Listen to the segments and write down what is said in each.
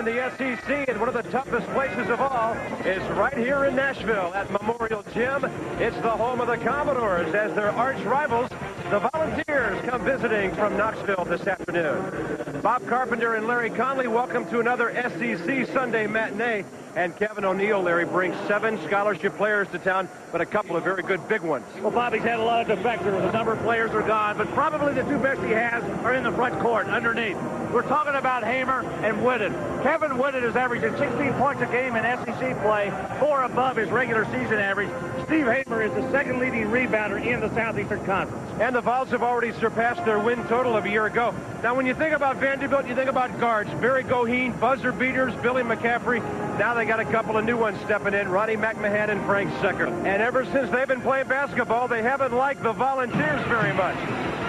in the SEC, and one of the toughest places of all is right here in Nashville at Memorial Gym. It's the home of the Commodores as their arch rivals, the Volunteers, come visiting from Knoxville this afternoon. Bob Carpenter and Larry Conley, welcome to another SEC Sunday matinee. And Kevin O'Neill, Larry, brings 7 scholarship players to town, but a couple of very good big ones. Well, Bobby's had a lot of defectors. A number of players are gone, but probably the 2 best he has are in the front court underneath. We're talking about Hamer and Whitted. Kevin Whitted is averaging 16 points a game in SEC play, 4 above his regular season average. Steve Hamer is the second leading rebounder in the Southeastern Conference. And the Vols have already surpassed their win total of a year ago. Now, when you think about Vanderbilt, you think about guards. Barry Goheen, buzzer beaters, Billy McCaffrey. Now they got a couple of new ones stepping in, Ronnie McMahon and Frank Secker. And ever since they've been playing basketball, they haven't liked the Volunteers very much.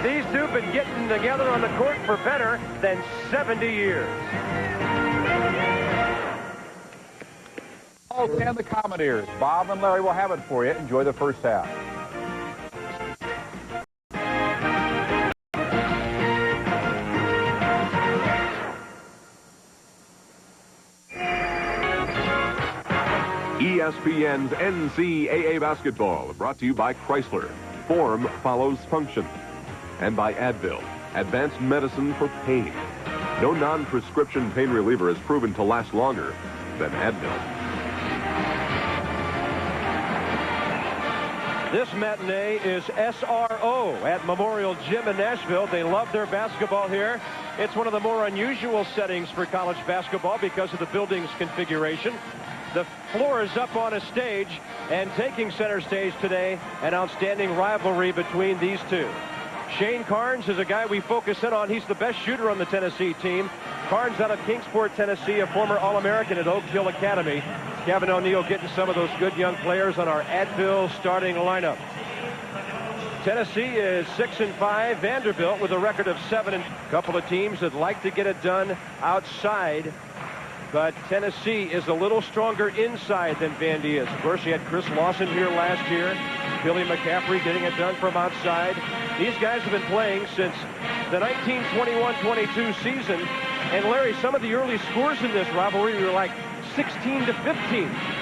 These two have been getting together on the court for better than 70 years. And the Commodores. Bob and Larry will have it for you. Enjoy the first half. ESPN's NCAA basketball, brought to you by Chrysler. Form follows function. And by Advil, advanced medicine for pain. No non-prescription pain reliever is proven to last longer than Advil. This matinee is SRO at Memorial Gym in Nashville. They love their basketball here. It's one of the more unusual settings for college basketball because of the building's configuration. The floor is up on a stage, and taking center stage today, an outstanding rivalry between these two. Shane Carnes is a guy we focus in on. He's the best shooter on the Tennessee team. Carnes out of Kingsport, Tennessee, a former All-American at Oak Hill Academy. Kevin O'Neill getting some of those good young players on our Advil starting lineup. Tennessee is 6-5. Vanderbilt with a record of 7. A couple of teams that like to get it done outside. But Tennessee is a little stronger inside than Vandy is. Of course, you had Chris Lawson here last year. Billy McCaffrey getting it done from outside. These guys have been playing since the 1921-22 season. And Larry, some of the early scores in this rivalry were like 16-15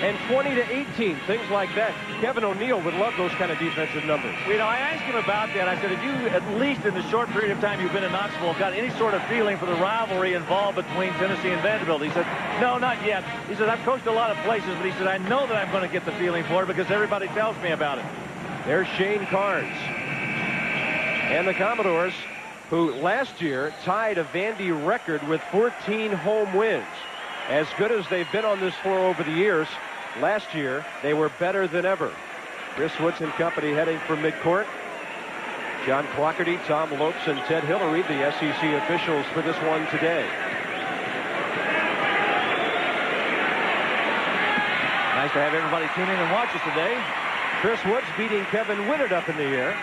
and 20-18, things like that. Kevin O'Neill would love those kind of defensive numbers. You know, I asked him about that. I said, have you, at least in the short period of time you've been in Knoxville, got any sort of feeling for the rivalry involved between Tennessee and Vanderbilt? He said, no, not yet. He said, I've coached a lot of places, but he said, I know that I'm going to get the feeling for it because everybody tells me about it. There's Shane Carnes. And the Commodores, who last year tied a Vandy record with 14 home wins. As good as they've been on this floor over the years, last year they were better than ever. Chris Woods and company heading for midcourt. John Clockerty, Tom Lopes, and Ted Hillary, the SEC officials for this one today. Nice to have everybody tune in and watch us today. Chris Woods beating Kevin Whitted up in the air.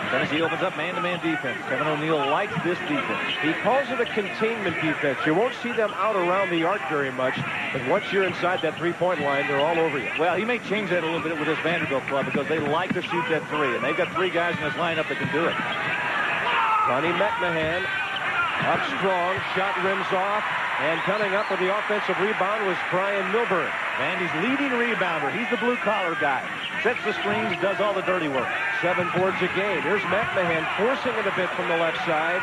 Tennessee opens up man-to-man defense. Kevin O'Neill likes this defense. He calls it a containment defense. You won't see them out around the arc very much, but once you're inside that three-point line, they're all over you. Well, he may change that a little bit with this Vanderbilt club because they like to shoot that three, and they've got 3 guys in this lineup that can do it. Ronnie McMahon up strong, shot rims off, and coming up with the offensive rebound was Brian Milburn. Vandy's leading rebounder. He's the blue-collar guy. Sets the screens, does all the dirty work. 7 boards a game. Here's McMahon forcing it a bit from the left side.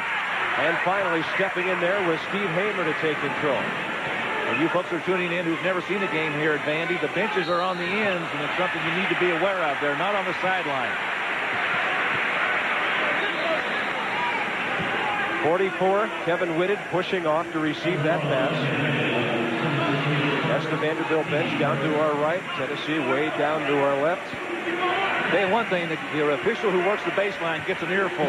And finally stepping in there was Steve Hamer to take control. And you folks are tuning in who've never seen a game here at Vandy. The benches are on the ends, and it's something you need to be aware of. They're not on the sideline. 44, Kevin Whitted pushing off to receive that pass. That's the Vanderbilt bench down to our right. Tennessee way down to our left. Say one thing, the official who works the baseline gets an earful.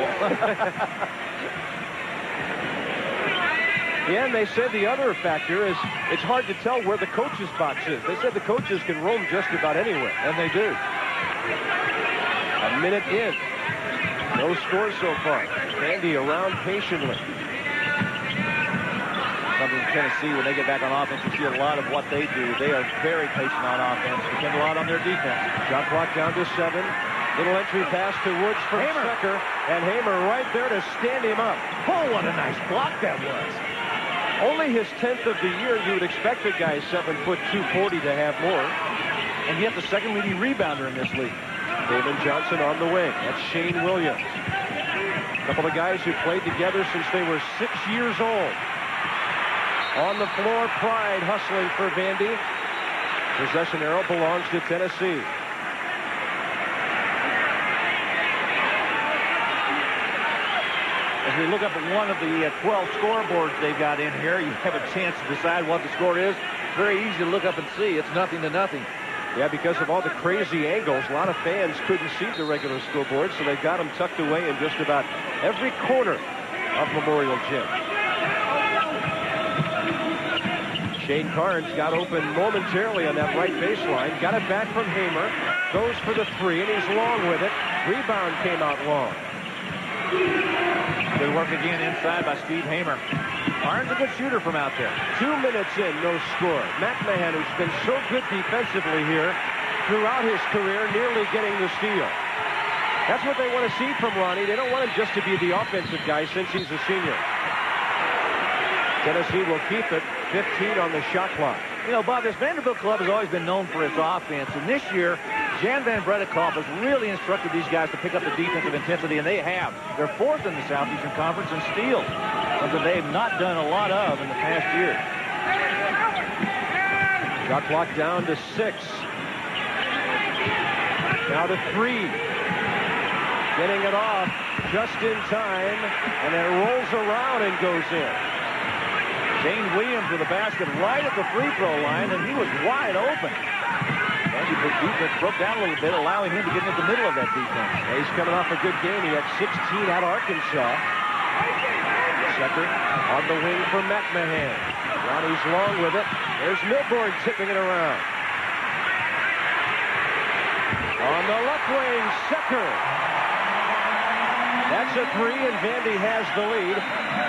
Yeah, and they said the other factor is it's hard to tell where the coach's box is. They said the coaches can roam just about anywhere, and they do. A minute in. No scores so far. Vandy around patiently. Something in Tennessee, when they get back on offense, you see a lot of what they do. They are very patient on offense. Depend a lot on their defense. Shot clock down to 7. Little entry pass to Woods from Secker. And Hamer right there to stand him up. Oh, what a nice block that was. Only his 10th of the year. You would expect a guy 7 foot 240 to have more. And yet the second leading rebounder in this league. Damon Johnson on the wing. That's Shane Williams. A couple of guys who played together since they were 6 years old. On the floor, Pride hustling for Vandy. Possession arrow belongs to Tennessee. As we look up at one of the 12 scoreboards they've got in here, you have a chance to decide what the score is. Very easy to look up and see. It's 0-0. Yeah, because of all the crazy angles, a lot of fans couldn't see the regular scoreboard, so they've got them tucked away in just about every corner of Memorial Gym. Shane Carnes got open momentarily on that right baseline, got it back from Hamer, goes for the three, and he's long with it. Rebound came out long. Good work again inside by Steve Hamer. Carnes a good shooter from out there. 2 minutes in, no score. McMahon, who's been so good defensively here throughout his career, nearly getting the steal. That's what they want to see from Ronnie. They don't want him just to be the offensive guy since he's a senior. Tennessee will keep it. 15 on the shot clock. You know, Bob, this Vanderbilt club has always been known for its offense, and this year, Jan Van Bredekoff has really instructed these guys to pick up the defensive intensity, and they have. They're fourth in the Southeastern Conference in steals, something they've not done a lot of in the past year. Shot clock down to 6. Now to 3. Getting it off just in time, and it rolls around and goes in. Shane Williams with a basket right at the free throw line, and he was wide open. Vandy's defense broke down a little bit, allowing him to get into the middle of that defense. Yeah, he's coming off a good game. He had 16 at Arkansas. Second on the wing for McMahon. Ronnie's long with it. There's Milborn tipping it around. On the left wing, Secker. That's a 3, and Vandy has the lead.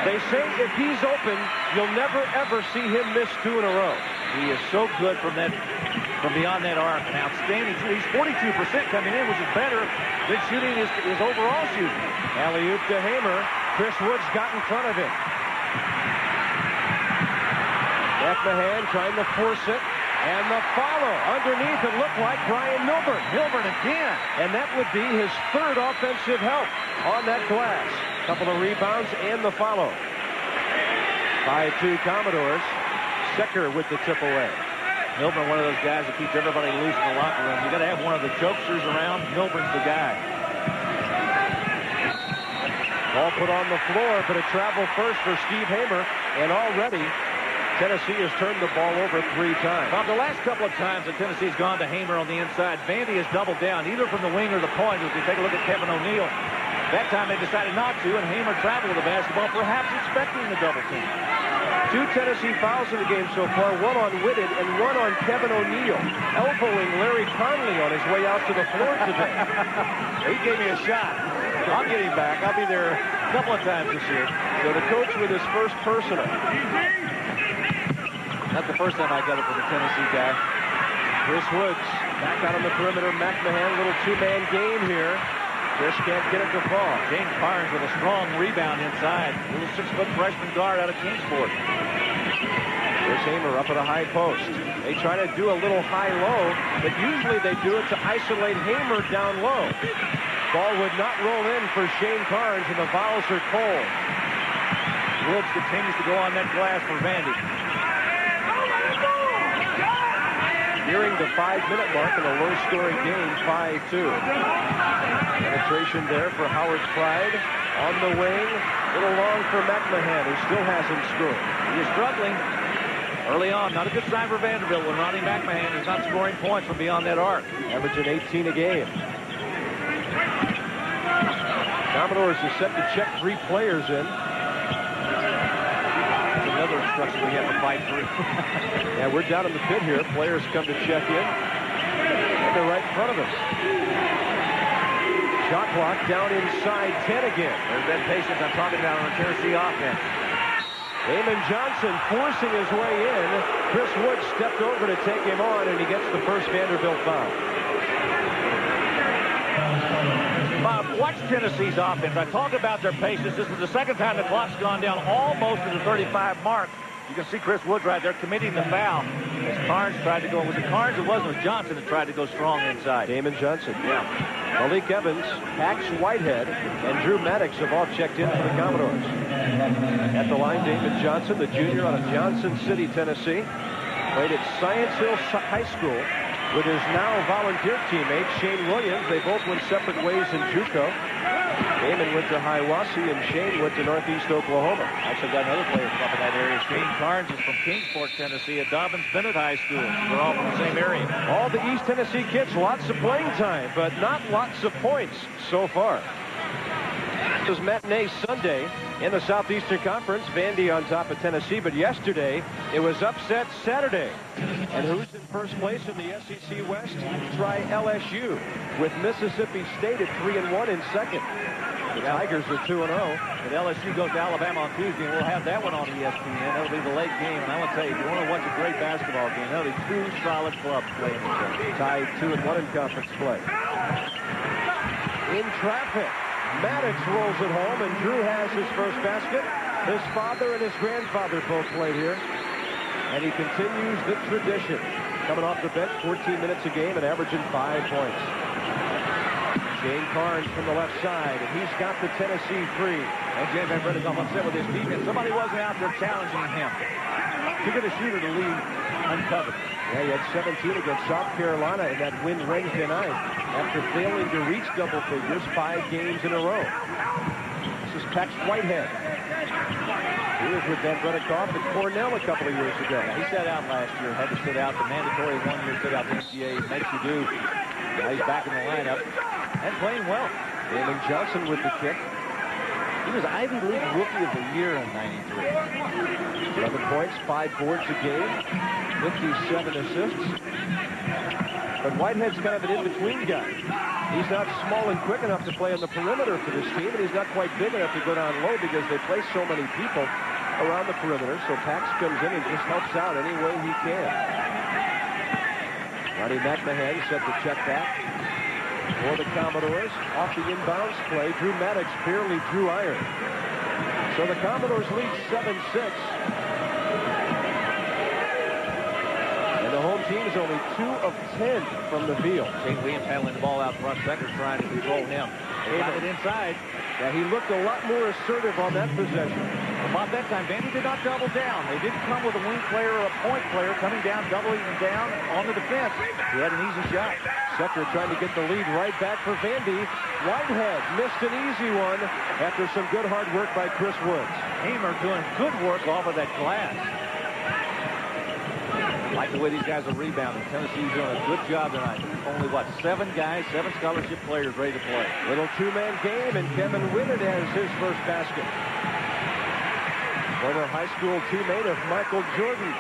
They say if he's open, you'll never, ever see him miss 2 in a row. He is so good from beyond that arc. An outstanding shooter. He's 42% coming in, which is better than shooting his overall shooting. Alley-oop to Hamer. Chris Woods got in front of him. McMahon trying to force it. And the follow underneath, it looked like Brian Milburn. Milburn again. And that would be his third offensive help on that glass. Couple of rebounds and the follow. 5-2 Commodores. Secker with the tip away. Milburn, one of those guys that keeps everybody loose in the locker room. You got to have one of the jokesters around. Milburn's the guy. Ball put on the floor, but it traveled first for Steve Hamer. And already Tennessee has turned the ball over 3 times. Bob, the last couple of times that Tennessee's gone to Hamer on the inside, Vandy has doubled down, either from the wing or the point. If you take a look at Kevin O'Neill, that time they decided not to, and Hamer traveled with the basketball, perhaps expecting the double team. 2 Tennessee fouls in the game so far, 1 on Whitted and 1 on Kevin O'Neill, elbowing Larry Conley on his way out to the floor today. He gave me a shot. I'll get him back. I'll be there a couple of times this year. So the coach with his first personal. Not the first time I got it from the Tennessee guy. Chris Woods back out on the perimeter. McMahon, little 2-man game here. Chris can't get it to fall. James Carnes with a strong rebound inside. Little 6-foot freshman guard out of Kingsport. Here's Hamer up at a high post. They try to do a little high-low, but usually they do it to isolate Hamer down low. Ball would not roll in for Shane Carnes, and the fouls are cold. Woods continues to go on that glass for Vandy. Nearing the 5-minute mark in a low-scoring game, 5-2. Penetration there for Howard Pride. On the wing, a little long for McMahon, who still hasn't scored. He is struggling early on. Not a good sign for Vanderbilt when Ronnie McMahon is not scoring points from beyond that arc. Averaging 18 a game. Commodores is set to check 3 players in. Another instruction we have to fight through. Yeah, we're down in the pit here. Players come to check in. And they're right in front of us. Shot clock down inside 10 again. There's that patience I'm talking about on the Tennessee offense. Damon Johnson forcing his way in. Chris Woods stepped over to take him on, and he gets the first Vanderbilt foul. Bob, watch Tennessee's offense. I talked about their patience. This is the second time the clock's gone down almost to the 35 mark. You can see Chris Woods right there committing the foul. As Carnes tried to go. Was it Carnes? It wasn't. It was Johnson that tried to go strong inside. Damon Johnson. Yeah. Malik Evans, Pax Whitehead, and Drew Maddox have all checked in for the Commodores. At the line, Damon Johnson, the junior out of Johnson City, Tennessee. Played at Science Hill High School with his now volunteer teammate, Shane Williams. They both went separate ways in JUCO. Damon went to Hiawassee, and Shane went to Northeast Oklahoma. Also got another player from up in that area. Shane Carnes is from Kingsport, Tennessee, at Dobbins-Bennett High School. They're all from the same area. All the East Tennessee kids, lots of playing time, but not lots of points so far. This is matinee Sunday in the Southeastern Conference. Vandy on top of Tennessee, but yesterday it was upset Saturday. And who's in first place in the SEC West? Try LSU, with Mississippi State at 3-1 in second. The Tigers are 2-0. But LSU goes to Alabama on Tuesday, and we'll have that one on ESPN. That'll be the late game. And I want to tell you, if you want to watch a great basketball game, that'll be two solid clubs playing each other. Tied 2-1 in conference play. In traffic, Maddox rolls it home, and Drew has his first basket. His father and his grandfather both played here. And he continues the tradition. Coming off the bench, 14 minutes a game and averaging 5 points. Shane Carnes from the left side, and he's got the Tennessee three. And James Van Breda is almost set with his defense. Somebody wasn't out there challenging him. Too good a shooter to leave uncovered. Yeah, he had 17 against South Carolina in that win Wednesday night after failing to reach double figures 5 games in a row. This is Pax Whitehead. He was with Van Breda at Cornell a couple of years ago. Yeah, he sat out last year, had to sit out the mandatory 1-year sit out the NCAA makes you do. Now he's back in the lineup and playing well. Damon Johnson with the kick. He was Ivy League Rookie of the Year in '93. 11 points, 5 boards a game, 57 assists. But Whitehead's kind of an in-between guy. He's not small and quick enough to play on the perimeter for this team, and he's not quite big enough to go down low because they play so many people around the perimeter. So Pax comes in and just helps out any way he can. Ronnie McMahon set the check back for the Commodores. Off the inbounds play, Drew Maddox barely drew iron. So the Commodores lead 7-6. And the home team is only 2 of 10 from the field. Shane Williams handling the ball out front. Secker's trying to control him. They got it inside. Yeah, he looked a lot more assertive on that possession. About that time, Vandy did not double down. They didn't come with a wing player or a point player coming down, doubling him down on the defense. He had an easy shot. Secker trying to get the lead right back for Vandy. Whitehead missed an easy one after some good hard work by Chris Woods. Hamer doing good work off of that glass. I like the way these guys are rebounding. Tennessee's doing a good job tonight. Only, 7 guys, 7 scholarship players ready to play. Little two-man game, and Kevin Whinnard has his first basket. Former high school teammate of Michael Jordan.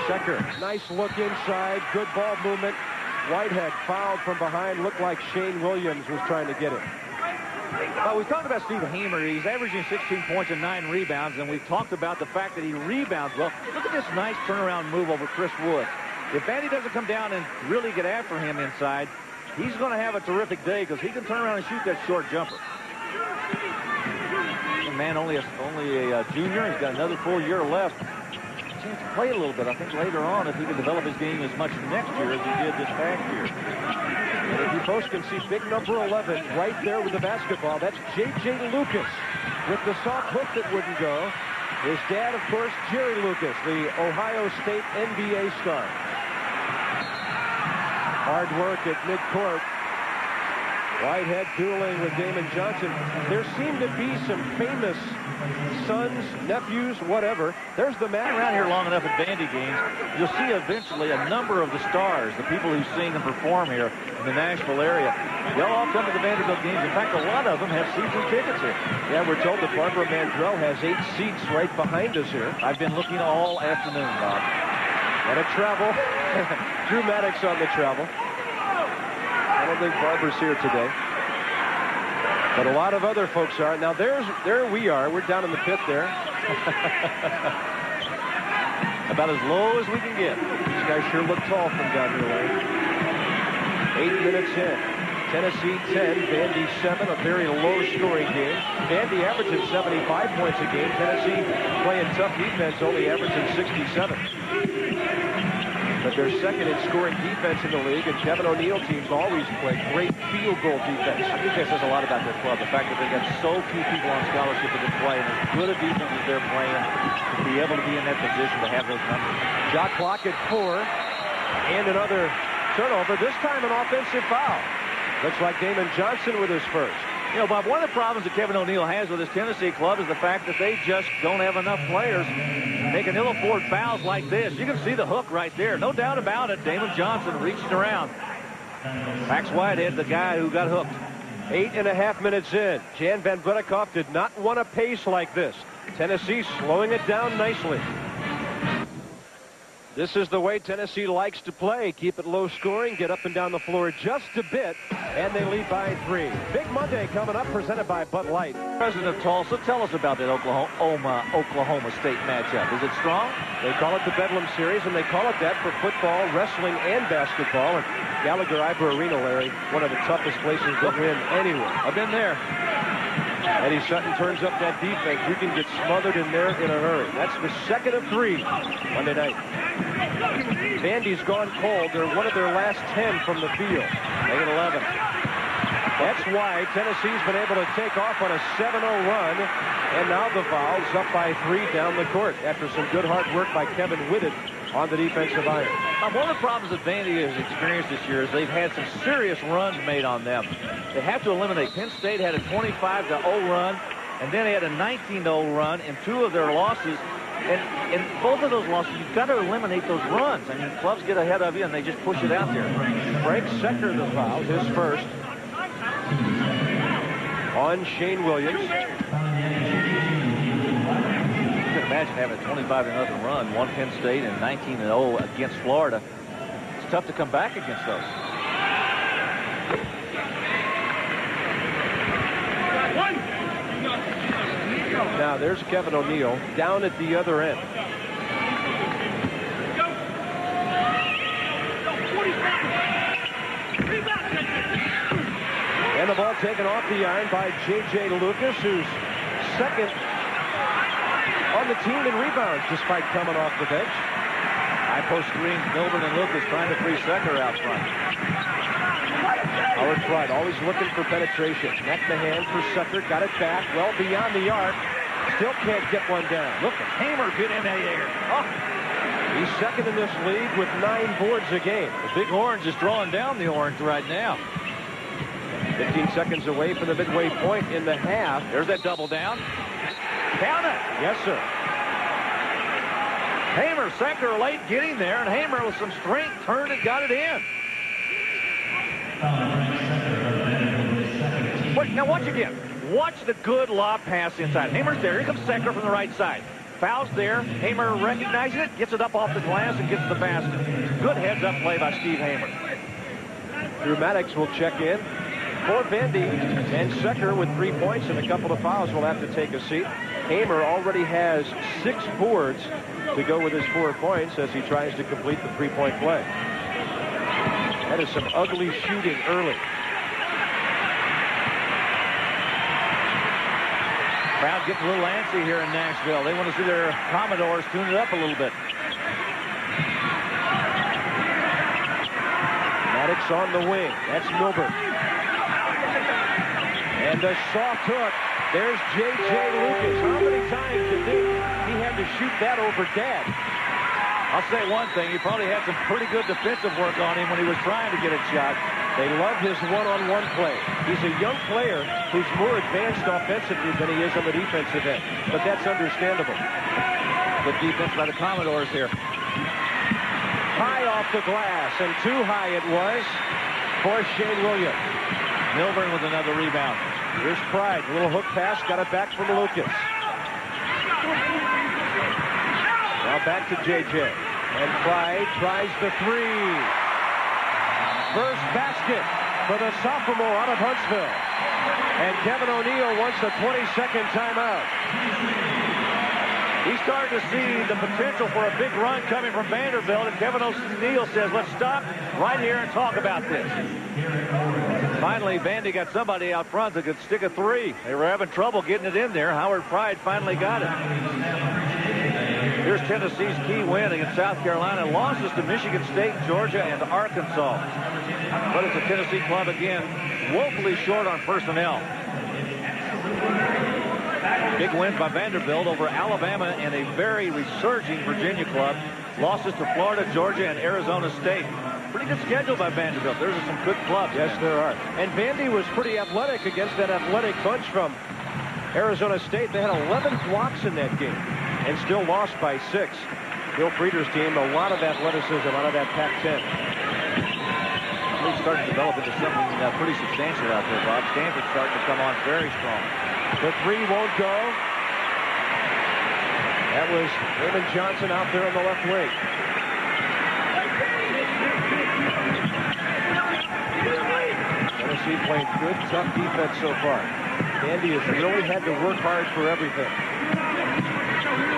Secker, nice look inside, good ball movement. Whitehead fouled from behind, looked like Shane Williams was trying to get it. Well, we talked about Steve Hamer. He's averaging 16 points and 9 rebounds, and we've talked about the fact that he rebounds well. Look at this nice turnaround move over Chris Woods. If Vandy doesn't come down and really get after him inside, he's going to have a terrific day because he can turn around and shoot that short jumper. And man, only a junior. He's got another full year left. Chance to play a little bit, I think, later on if he can develop his game as much next year as he did this past year. And if you folks can see big number 11 right there with the basketball, that's J.J. Lucas with the soft hook that wouldn't go. His dad, of course, Jerry Lucas, the Ohio State NBA star. Hard work at midcourt. Whitehead dueling with Damon Johnson. There seem to be some famous sons, nephews, whatever. There's the man around here long enough at Vandy games. You'll see eventually a number of the stars, the people who've seen them perform here in the Nashville area. They'll all come to the Vanderbilt games. In fact, a lot of them have season tickets here. Yeah, we're told that Barbara Mandrell has 8 seats right behind us here. I've been looking all afternoon, Bob. What a travel. Drew Maddox on the travel. I don't think Barbara's here today. But a lot of other folks are. Now, there we are. We're down in the pit there. About as low as we can get. These guys sure look tall from down here, Larry. 8 minutes in. Tennessee 10, Vandy 7, a very low-scoring game. Vandy averaging 75 points a game. Tennessee playing tough defense, only averaging 67. But they're second in scoring defense in the league, and Kevin O'Neill teams always play great field goal defense. I think that says a lot about their club, the fact that they got so few people on scholarship that can play, and as good a defense as they're playing, to be able to be in that position to have those numbers. Shot clock at 4, and another turnover, this time an offensive foul. Looks like Damon Johnson with his first. You know, Bob, one of the problems that Kevin O'Neill has with his Tennessee club is the fact that they just don't have enough players they can ill afford fouls like this. You can see the hook right there. No doubt about it. Damon Johnson reaching around. Max Whitehead, the guy who got hooked. 8.5 minutes in. Jan Van Brederkoff did not want a pace like this. Tennessee slowing it down nicely. This is the way Tennessee likes to play. Keep it low scoring, get up and down the floor just a bit, and they lead by 3. Big Monday coming up, presented by Bud Light. President of Tulsa, tell us about that Oklahoma State matchup. Is it strong? They call it the Bedlam Series, and they call it that for football, wrestling, and basketball. And Gallagher-Iber Arena, Larry, one of the toughest places to win anywhere. I've been there. Eddie Sutton turns up that defense. You can get smothered in there in a hurry. That's the second of 3 Monday night. Vandy's gone cold. They're one of their last 10 from the field. They get 11. That's why Tennessee's been able to take off on a 7-0 run. And now the Vols up by 3 down the court after some good hard work by Kevin Whitted on the defensive iron. One of the problems that Vandy has experienced this year is they've had some serious runs made on them. They have to eliminate. Penn State had a 25-0 run, and then they had a 19-0 run in 2 of their losses. And both of those losses, you've got to eliminate those runs. I mean, clubs get ahead of you, and they just push it out there. Frank Secker, the foul, his first. On Shane Williams. You can imagine having a 25-0 run, 1 Penn State and 19-0 against Florida. It's tough to come back against those. Now there's Kevin O'Neill down at the other end. And the ball taken off the iron by J.J. Lucas, who's second on the team in rebounds despite coming off the bench. High post screens, Milburn and Lucas trying to free Secker out front. Howard Pride always looking for penetration. McMahon for Secker, got it back, well beyond the arc. Still can't get one down. Look at Hamer get in that air. Oh. He's second in this league with 9 boards a game. The Big Orange is drawing down the Orange right now. 15 seconds away from the midway point in the half. There's that double down. Count it. Yes, sir. Hamer, Secker late getting there, and Hamer with some strength turned and got it in. Wait, now watch again. Watch the good lob pass inside. Hamer's there. Here comes Secker from the right side. Fouls there. Hamer recognizing it, gets it up off the glass, and gets the basket. Good heads-up play by Steve Hamer. Drew Maddox will check in for Vandy, and Secker with 3 points and a couple of fouls will have to take a seat. Hamer already has 6 boards to go with his 4 points as he tries to complete the 3-point play. That is some ugly shooting early. Crowd getting a little antsy here in Nashville. They want to see their Commodores tune it up a little bit. Maddox on the wing. That's Milburn. And a soft hook. There's J.J. Lucas. How many times did he had to shoot that over Dad? I'll say one thing. He probably had some pretty good defensive work on him when he was trying to get it shot. They love his one-on-one play. He's a young player who's more advanced offensively than he is on the defensive end. But that's understandable. Good defense by the Commodores here. High off the glass, and too high it was for Shane Williams. Milburn with another rebound. Here's Pride. A little hook pass. Got it back from Lucas. Now back to J.J. And Pride tries the 3. First basket for the sophomore out of Huntsville. And Kevin O'Neill wants a 20-second timeout. He's starting to see the potential for a big run coming from Vanderbilt. And Kevin O'Neill says, let's stop right here and talk about this. Finally, Vandy got somebody out front that could stick a three. They were having trouble getting it in there. Howard Pride finally got it. Here's Tennessee's key win against South Carolina. Losses to Michigan State, Georgia, and Arkansas. But it's a Tennessee club again, woefully short on personnel. Big wins by Vanderbilt over Alabama and a very resurging Virginia club. Losses to Florida, Georgia, and Arizona State. Pretty good schedule by Vanderbilt. There's some good clubs. Yes, there are. And Vandy was pretty athletic against that athletic bunch from Arizona State. They had 11 blocks in that game and still lost by 6. Bill Frieder's team, a lot of athleticism out of that Pac-10. They're starting to develop into something pretty substantial out there, Bob. Stanford's starting to come on very strong. The three won't go. That was Damon Johnson out there on the left wing. Tennessee playing good, tough defense so far. Vandy has really had to work hard for everything.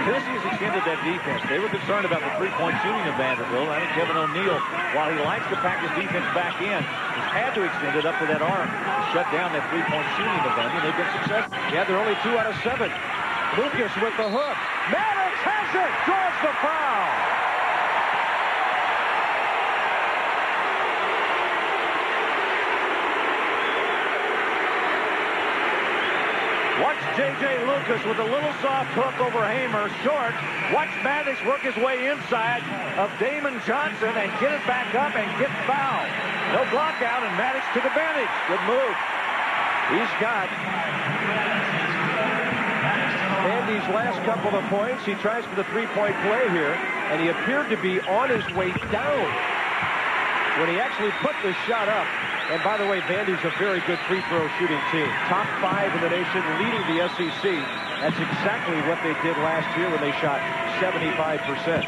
Tennessee has extended that defense. They were concerned about the three-point shooting of Vanderbilt. I think Kevin O'Neal, while he likes to pack his defense back in, has had to extend it up to that arm to shut down that three-point shooting of them, and they've been successful. Yeah, they're only 2 out of 7. Lucas with the hook. Maddox has it. Draws the foul. Watch J.J. Lucas with a little soft hook over Hamer, short. Watch Maddox work his way inside of Damon Johnson and get it back up and get fouled. No block out, and Maddox took advantage. Good move. He's got Vandy's last couple of points. He tries for the three-point play here, and he appeared to be on his way down when he actually put the shot up. And by the way, Vandy's a very good free throw shooting team. Top 5 in the nation, leading the SEC. That's exactly what they did last year when they shot 75%.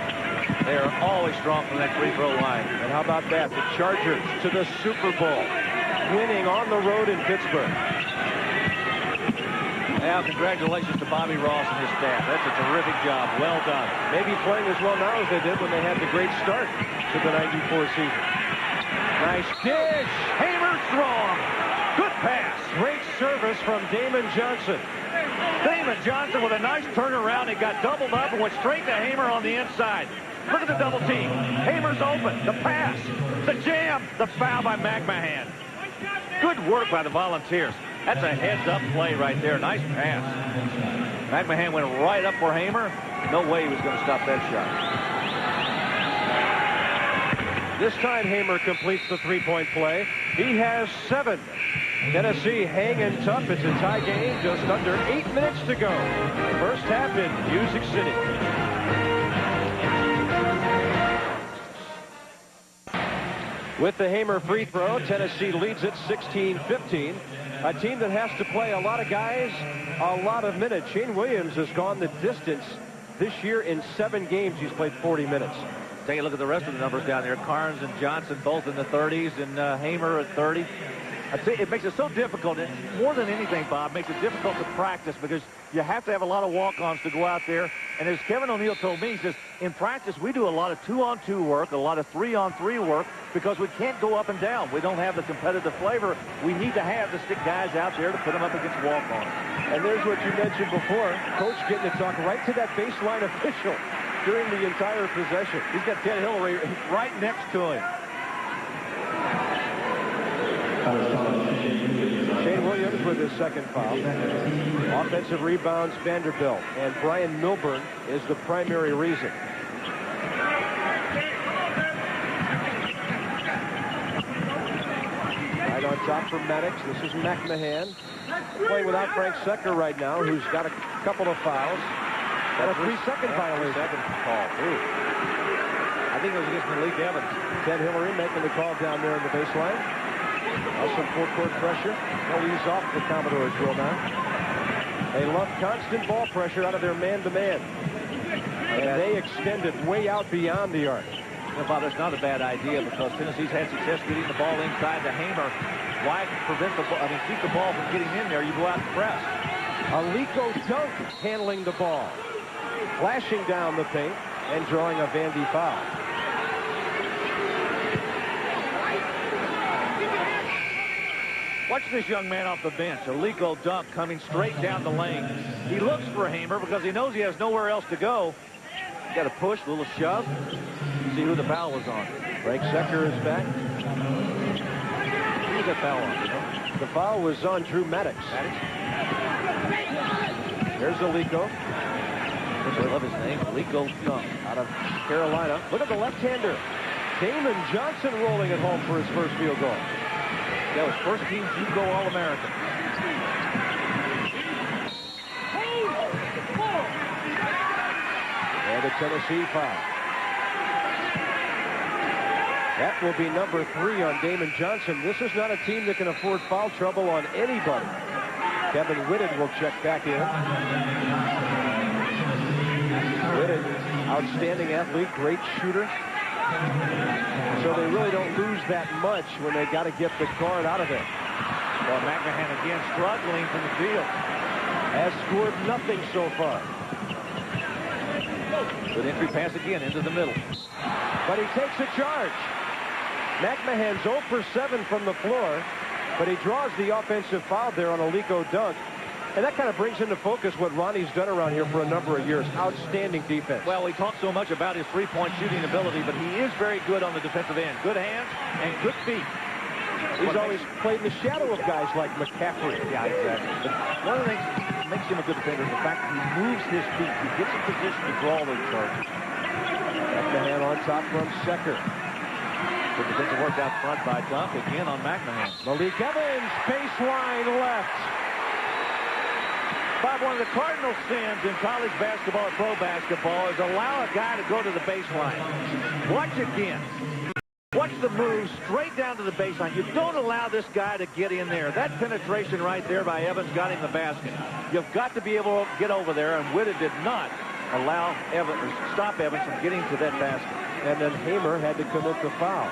They are always strong from that free throw line. And how about that? The Chargers to the Super Bowl, winning on the road in Pittsburgh. Now, congratulations to Bobby Ross and his staff. That's a terrific job. Well done. Maybe playing as well now as they did when they had the great start to the '94 season. Nice dish. Hamer strong. Good pass. Great service from Damon Johnson. Damon Johnson with a nice turnaround. He got doubled up and went straight to Hamer on the inside. Look at the double team. Hamer's open. The pass. The jam. The foul by McMahon. Good work by the Volunteers. That's a heads-up play right there. Nice pass. McMahon went right up for Hamer. No way he was going to stop that shot. This time Hamer completes the three-point play. He has 7. Tennessee hanging tough. It's a tie game. Just under 8 minutes to go. First half in Music City. With the Hamer free throw, Tennessee leads it 16-15. A team that has to play a lot of guys, a lot of minutes. Shane Williams has gone the distance this year in 7 games. He's played 40 minutes. Take a look at the rest of the numbers down there. Carnes and Johnson both in the 30s, and Hamer at 30. I'd say it makes it so difficult. More than anything, Bob, makes it difficult to practice because you have to have a lot of walk-ons to go out there. And as Kevin O'Neal told me, he says, in practice, we do a lot of 2-on-2 work, a lot of 3-on-3 work because we can't go up and down. We don't have the competitive flavor we need to have to stick guys out there to put them up against walk-ons. And there's what you mentioned before. Coach getting to talk right to that baseline official during the entire possession. He's got Ted Hillary right next to him. Shane Williams with his second foul. Offensive rebounds, Vanderbilt. And Brian Milburn is the primary reason. Right on top for Maddox. This is McMahon. Playing without Frank Secker right now, who's got a couple of fouls. Got a 3-second violation. Call. Ooh. I think it was against Malik Evans. Ted Hillary making the call down there in the baseline. Some full-court pressure. They'll ease off the Commodores will now. They love constant ball pressure out of their man-to-man. And they extend it way out beyond the arc. You know, Bob, that's not a bad idea because Tennessee's had success getting the ball inside the Hamer. Why prevent the ball? I mean, keep the ball from getting in there. You go out and press. Aliko Dunk handling the ball. Flashing down the paint and drawing a Vandy foul. Watch this young man off the bench. Aliko Dunk coming straight down the lane. He looks for Hamer because he knows he has nowhere else to go. Got a push, a little shove. See who the foul was on. Frank Secker is back. Who was that foul on? You know? The foul was on Drew Maddox. There's Aliko. I love his name, Aliko Dunk. Out of Carolina. Look at the left-hander. Damon Johnson rolling it home for his first field goal. That was first team JUCO All-American. And a Tennessee foul. That will be number 3 on Damon Johnson. This is not a team that can afford foul trouble on anybody. Kevin Whitted will check back in. Whitted, outstanding athlete, great shooter. So they really don't lose that much when they got to get the guard out of it. Well, McMahon again struggling from the field. Has scored nothing so far. Good entry pass again into the middle. But he takes a charge. McMahon's 0 for 7 from the floor, but he draws the offensive foul there on Aliko Dunk. And that kind of brings into focus what Ronnie's done around here for a number of years. Outstanding defense. Well, we talk so much about his three-point shooting ability, but he is very good on the defensive end. Good hands and good feet. He's always played in the shadow of guys like McCaffrey. Yeah, exactly. But one of the things that makes him a good defender is the fact that he moves his feet. He gets in position to draw those charges. McMahon on top from Secker. Good defensive work out front by Dunk again on McMahon. Malik Evans, baseline left. Bob, one of the cardinal sins in college basketball or pro basketball is allow a guy to go to the baseline. Watch again. Watch the move straight down to the baseline. You don't allow this guy to get in there. That penetration right there by Evans got him the basket. You've got to be able to get over there, and Whitted did not allow Evans or stop Evans from getting to that basket. And then Hamer had to commit the foul.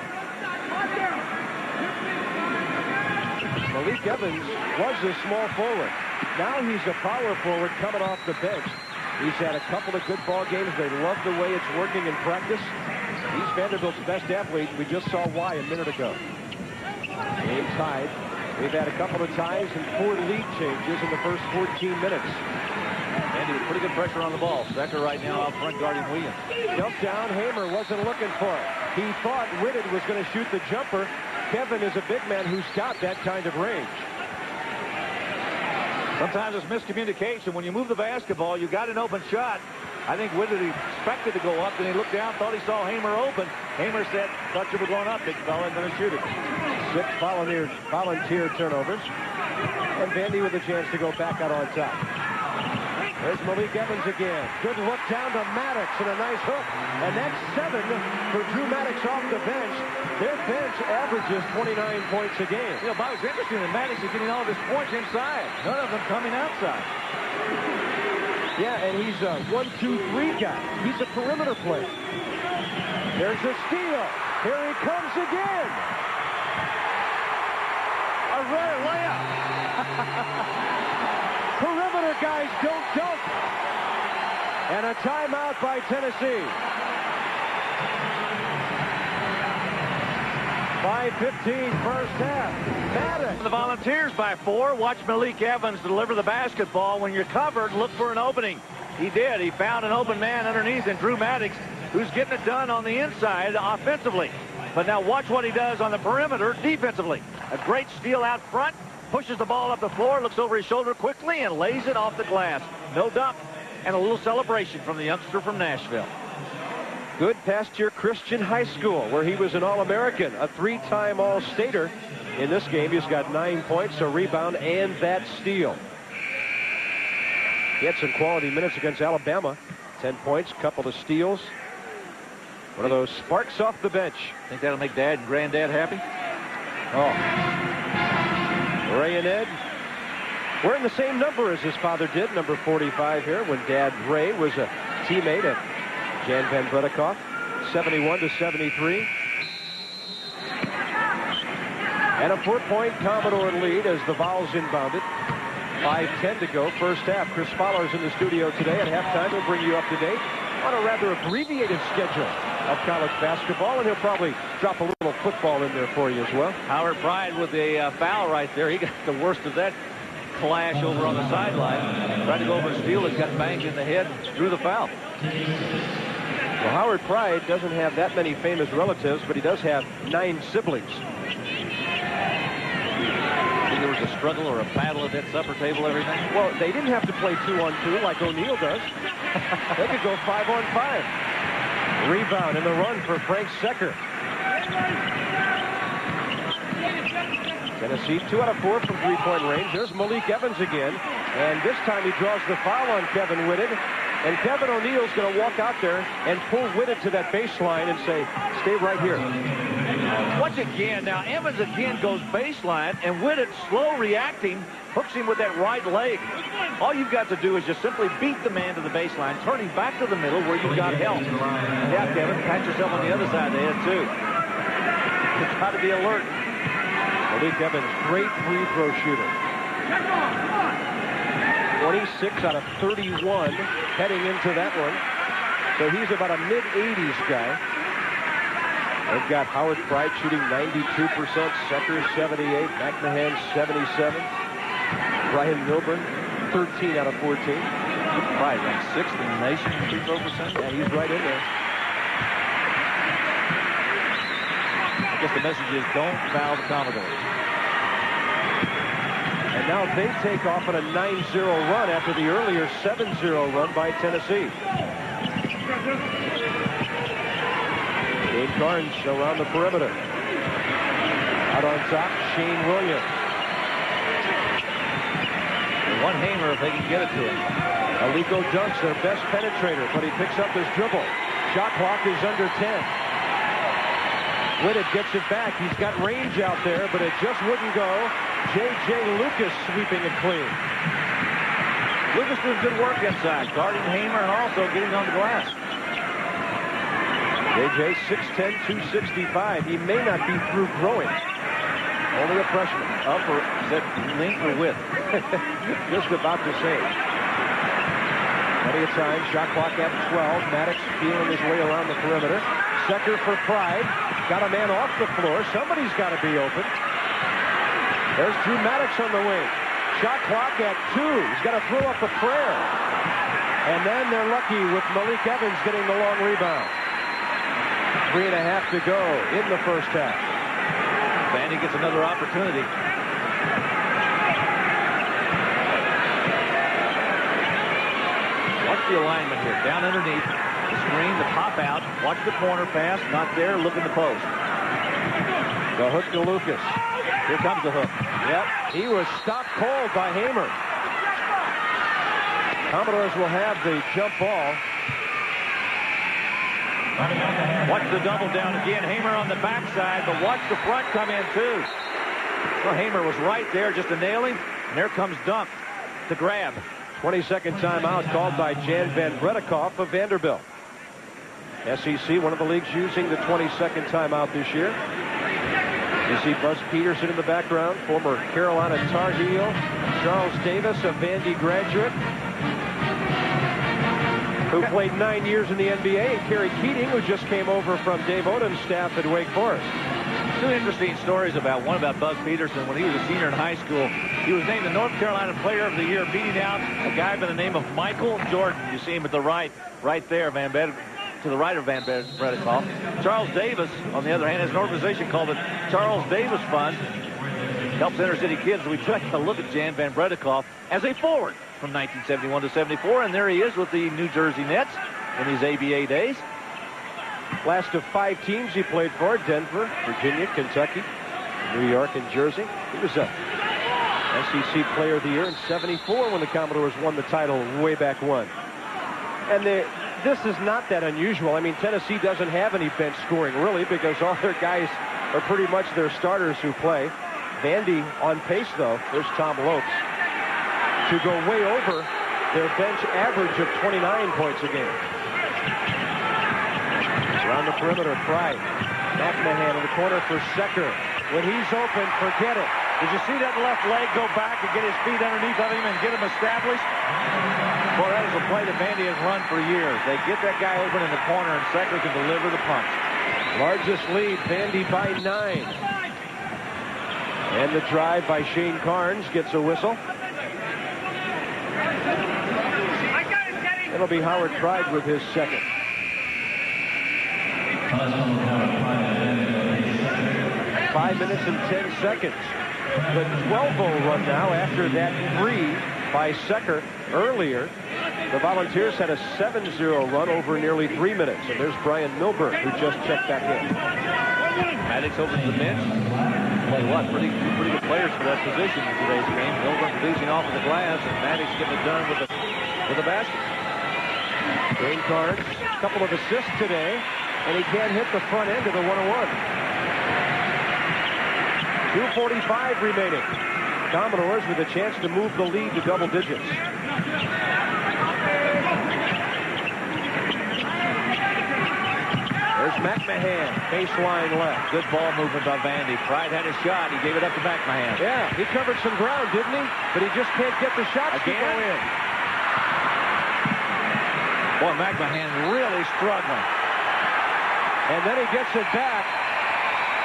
Malik Evans was a small forward. Now he's a power forward coming off the bench. He's had a couple of good ball games. They love the way it's working in practice. He's Vanderbilt's best athlete. We just saw why a minute ago. Game tied. They've had a couple of ties and 4 lead changes in the first 14 minutes. Andy with pretty good pressure on the ball. Secker right now out front guarding Williams. Jumped down. Hamer wasn't looking for it. He thought Whitted was going to shoot the jumper. Kevin is a big man who's got that kind of range. Sometimes it's miscommunication. When you move the basketball, you got an open shot. I think Whitted expected to go up, and he looked down, thought he saw Hamer open. Hamer said, thought you were going up, big fella, and going to shoot it. 6 volunteer turnovers. And Vandy with a chance to go back out on top. There's Malik Evans again. Good look down to Maddox and a nice hook. And that's 7 for Drew Maddox off the bench. Their bench averages 29 points a game. You know, Bob, it's interesting that Maddox is getting all of his points inside. None of them coming outside. Yeah, and he's a 1-2-3 guy. He's a perimeter player. There's a steal. Here he comes again. A rare layup. Perimeter guys don't dunk. And a timeout by Tennessee. 5:15 first half. Maddox. The Volunteers by 4. Watch Malik Evans deliver the basketball. When you're covered, look for an opening. He did. He found an open man underneath, and Drew Maddox, who's getting it done on the inside offensively. But now watch what he does on the perimeter defensively. A great steal out front. Pushes the ball up the floor, looks over his shoulder quickly, and lays it off the glass. No dunk, and a little celebration from the youngster from Nashville. Good Pasture Christian High School, where he was an All-American, a 3-time All-Stater. In this game, he's got 9 points, a rebound, and that steal. He had some quality minutes against Alabama. 10 points, couple of steals. One of those sparks off the bench. Think that'll make Dad and Granddad happy? Oh. Ray and Ed wearing the same number as his father did, number 45 here, when Dad Ray was a teammate of Jan Van Bredekoff, 71-73. And a 4-point Commodore lead as the Vols inbounded. 5:10 to go, first half. Chris Fowler's in the studio today. At halftime, we'll bring you up to date on a rather abbreviated schedule of college basketball, and he'll probably drop a little football in there for you as well. Howard Pride with a foul right there. He got the worst of that clash over on the sideline. Tried to go over and steal it, got banged in the head, drew the foul. Well, Howard Pride doesn't have that many famous relatives, but he does have 9 siblings. There was a struggle or a battle at that supper table, everything? Well, they didn't have to play 2-on-2 like O'Neal does. They could go 5-on-5. Rebound in the run for Frank Secker. Tennessee 2 out of 4 from three-point range. There's Malik Evans again. And this time he draws the foul on Kevin Whitted. And Kevin O'Neal's going to walk out there and pull Whitted to that baseline and say, stay right here. Watch again. Now, Evans again goes baseline, and Whitted, slow reacting, hooks him with that right leg. All you've got to do is just simply beat the man to the baseline, turn him back to the middle where you've got help. Yeah, Kevin, pat yourself on the other side of the head, too. You've got to be alert. Malik Evans, great free throw shooter. 26 out of 31 heading into that one. So he's about a mid-80s guy. They've got Howard Pride shooting 92%, Secker 78, McMahon 77, Brian Milburn 13 out of 14. Pride ranked 6th in the nation in free throw percentage. Yeah, he's right in there. I guess the message is don't foul the Commodores. And now they take off on a 9-0 run after the earlier 7-0 run by Tennessee. Dave Carnes around the perimeter. Out on top, Shane Williams. One hamer if they can get it to him. Aliko Dunks, their best penetrator, but he picks up his dribble. Shot clock is under 10. Whitted gets it back. He's got range out there, but it just wouldn't go. J.J. Lucas sweeping it clean. Lucas doing good work inside, guarding Hamer and also getting on the glass. J.J. 6'10", 265. He may not be through growing. Only a freshman. Up or is that length or width? Just about the same. Plenty of time. Shot clock at 12. Maddox feeling his way around the perimeter. Secker for Pride. Got a man off the floor. Somebody's got to be open. There's Drew Maddox on the wing. Shot clock at 2. He's got to throw up a prayer. And then they're lucky with Malik Evans getting the long rebound. 3.5 to go in the first half. Vandy gets another opportunity. Watch the alignment here. Down underneath. The screen, the pop out. Watch the corner pass. Not there. Look in the post. The hook to Lucas. Here comes the hook. Yep. He was stopped cold by Hamer. Commodores will have the jump ball. Watch the double down again. Hamer on the backside, but watch the front come in too. Well, Hamer was right there just to nail him, and there comes Dunk to grab. 20-second timeout called by Jan Van Bredikoff of Vanderbilt. SEC, one of the leagues using the 20-second timeout this year. You see Buzz Peterson in the background, former Carolina Tar Heel. Charles Davis, a Vandy graduate, who played 9 years in the NBA, and Kerry Keating, who just came over from Dave Odom's staff at Wake Forest. Two interesting stories about one about Buzz Peterson. When he was a senior in high school, he was named the North Carolina Player of the Year, beating out a guy by the name of Michael Jordan. You see him at the right there, to the right of Van Bredikoff. Charles Davis, on the other hand, has an organization called the Charles Davis Fund. Helps inner city kids. We took a look at Jan Van Bredikoff as a forward from 1971 to 74, and there he is with the New Jersey Nets in his ABA days. Last of 5 teams he played for: Denver, Virginia, Kentucky, New York, and Jersey. He was a SEC Player of the Year in '74 when the Commodores won the title way back when. And this is not that unusual. I mean, Tennessee doesn't have any bench scoring, really, because all their guys are pretty much their starters who play. Vandy on pace, though. There's Tom Lopes to go way over their bench average of 29 points a game. Around the perimeter, Pride. McMahon in the corner for Secker. When he's open, forget it. Did you see that left leg go back and get his feet underneath of him and get him established? Well, that is a play that Vandy has run for years. They get that guy open in the corner, and Secker can deliver the punch. Largest lead, Vandy by 9. And the drive by Shane Carnes gets a whistle. It'll be Howard Pride with his second. 5 minutes and 10 seconds. The 12-0 run now after that 3 by Secker earlier. The Volunteers had a 7-0 run over nearly 3 minutes. And there's Brian Milburn, who just checked back in. Maddox over to the bench. Tell you what, pretty good players for that position in today's game. Milburn producing off of the glass, and Maddox getting it done with the basket. Shane Carnes, a couple of assists today, and he can't hit the front end of the 101. 2:45 remaining. Commodores with a chance to move the lead to double digits. There's McMahon, baseline left. Good ball movement by Vandy. Pride had a shot. He gave it up to McMahon. Yeah, he covered some ground, didn't he? But he just can't get the shots to go in. Boy, McMahon really struggling. And then he gets it back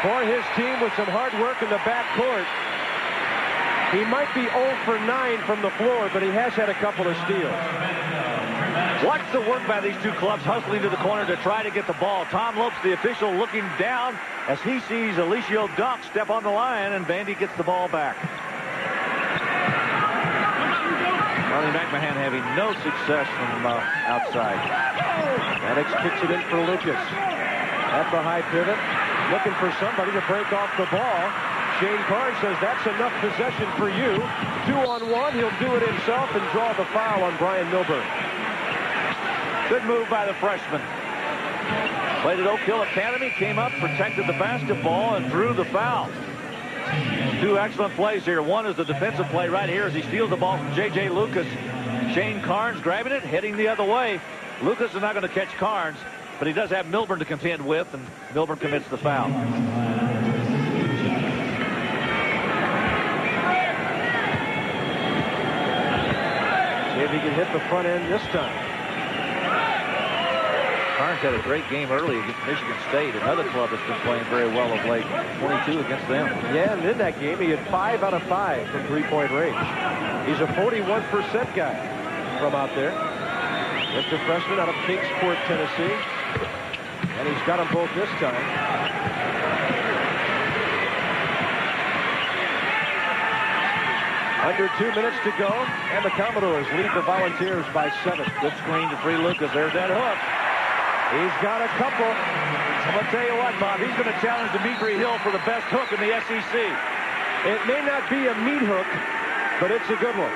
for his team with some hard work in the backcourt. He might be 0 for 9 from the floor, but he has had a couple of steals. Watch the work by these two clubs hustling to the corner to try to get the ball. Tom Lopes, the official, looking down as he sees Alicio Dunk step on the line, and Vandy gets the ball back. Ronnie McMahon having no success from outside. Maddox kicks it in for Lucas. At the high pivot, looking for somebody to break off the ball. Shane Carnes says that's enough possession for you. 2-on-1, he'll do it himself and draw the foul on Brian Milburn. Good move by the freshman. Played at Oak Hill Academy, came up, protected the basketball, and drew the foul. Two excellent plays here. One is the defensive play right here as he steals the ball from J.J. Lucas. Shane Carnes grabbing it, heading the other way. Lucas is not going to catch Carnes, but he does have Milburn to contend with, and Milburn commits the foul. See if he can hit the front end this time. Carnes had a great game early against Michigan State, another club that's been playing very well of late. 22 against them. Yeah, and in that game, he had 5 out of 5 from three-point range. He's a 41% guy from out there. Just a freshman out of Kingsport, Tennessee. And he's got them both this time. Under 2 minutes to go, and the Commodores lead the Volunteers by 7. Good screen to free Lucas. There's that hook. He's got a couple. I'm going to tell you what, Bob, he's going to challenge Dimitri Hill for the best hook in the SEC. It may not be a meat hook, but it's a good one.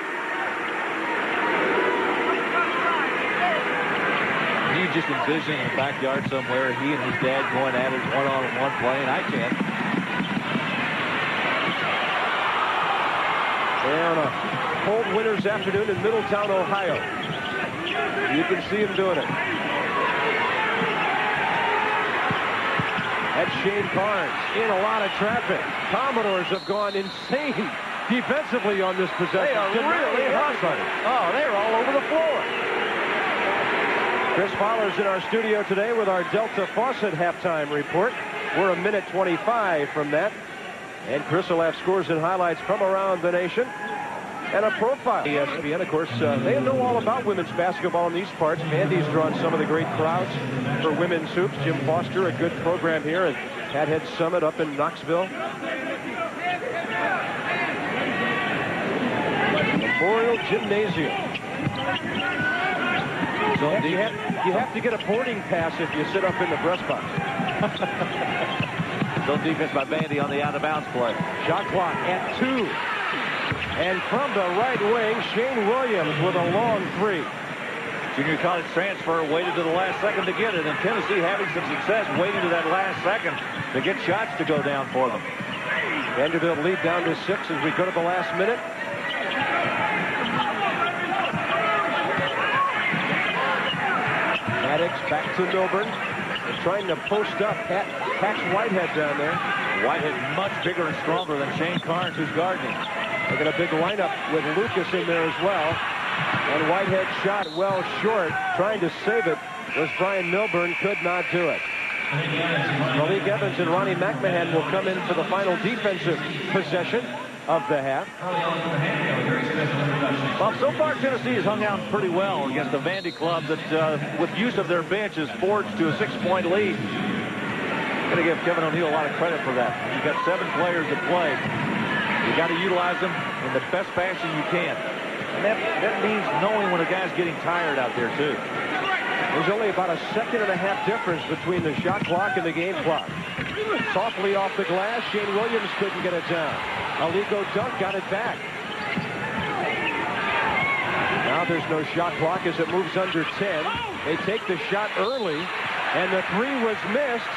You just envision in the backyard somewhere, he and his dad going at it one-on-one playing. I can. They're on a cold winter's afternoon in Middletown, Ohio. You can see him doing it. That's Shane Carnes in a lot of traffic. Commodores have gone insane defensively on this possession. They are really hustling. Oh, they're all over the floor. Chris Fowler's in our studio today with our Delta Faucet halftime report. We're a minute 25 from that. And Chris will have scores and highlights from around the nation. And a profile. ESPN, of course, they know all about women's basketball in these parts. Vandy's drawn some of the great crowds for women's hoops. Jim Foster, a good program here at Cathead Summit up in Knoxville. Memorial Gymnasium. So you have to get a boarding pass if you sit up in the press box. Zone defense by Vandy on the out-of-bounds play. Shot clock at 2. And from the right wing, Shane Williams with a long 3. Junior college transfer waited to the last second to get it, and Tennessee having some success waiting to that last second to get shots to go down for them. Vanderbilt lead down to 6 as we go to the last minute. Maddox back to Milburn. They're trying to post up. Catch Whitehead down there. Whitehead much bigger and stronger than Shane Carnes, who's guarding. They got a big lineup with Lucas in there as well. And Whitehead shot well short. Trying to save it was Brian Milburn. Could not do it. Malik Evans and Ronnie McMahon will come in for the final defensive possession of the half. Well, so far Tennessee has hung out pretty well against the Vandy club that, with use of their bench, has forged to a 6-point lead. Going to give Kevin O'Neill a lot of credit for that. You've got 7 players that play. You got to utilize them in the best fashion you can. And that means knowing when a guy's getting tired out there, too. There's only about a 1.5 seconds difference between the shot clock and the game clock. Softly off the glass, Shane Williams couldn't get it down. Aligo Dunk got it back. Now there's no shot clock as it moves under 10. They take the shot early, and the 3 was missed.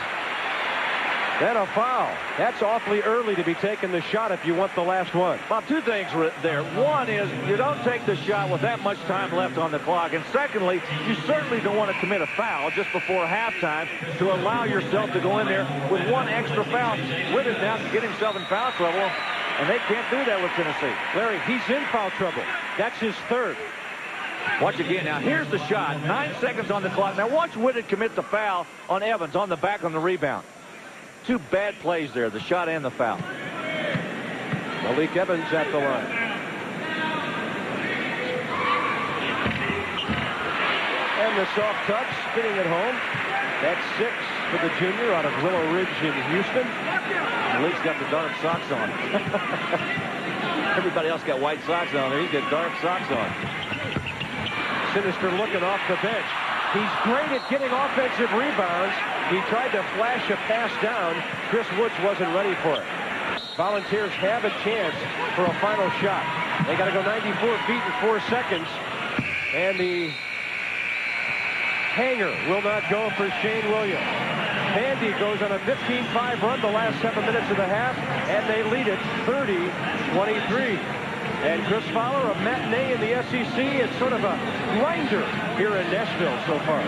Then a foul. That's awfully early to be taking the shot if you want the last one. Well, 2 things there. One is you don't take the shot with that much time left on the clock. And secondly, you certainly don't want to commit a foul just before halftime to allow yourself to go in there with 1 extra foul. Withers now can get himself in foul trouble, and they can't do that with Tennessee. Larry, he's in foul trouble. That's his 3rd. Watch again. Now, here's the shot. 9 seconds on the clock. Now, watch Whitted commit the foul on Evans on the back on the rebound. 2 bad plays there, the shot and the foul. Malik Evans at the line. And the soft touch, spinning it home. That's 6 for the junior out of Willow Ridge in Houston. Malik's got the dark socks on. Everybody else got white socks on there. He's got dark socks on. Sinister looking off the bench. He's great at getting offensive rebounds. He tried to flash a pass down. Chris Woods wasn't ready for it. Volunteers have a chance for a final shot. They got to go 94 feet in 4 seconds. And the hanger will not go for Shane Williams. Vandy goes on a 15-5 run the last 7 minutes of the half, and they lead it 30-23. And Chris Fowler, a matinee in the SEC. It's sort of a grinder here in Nashville so far.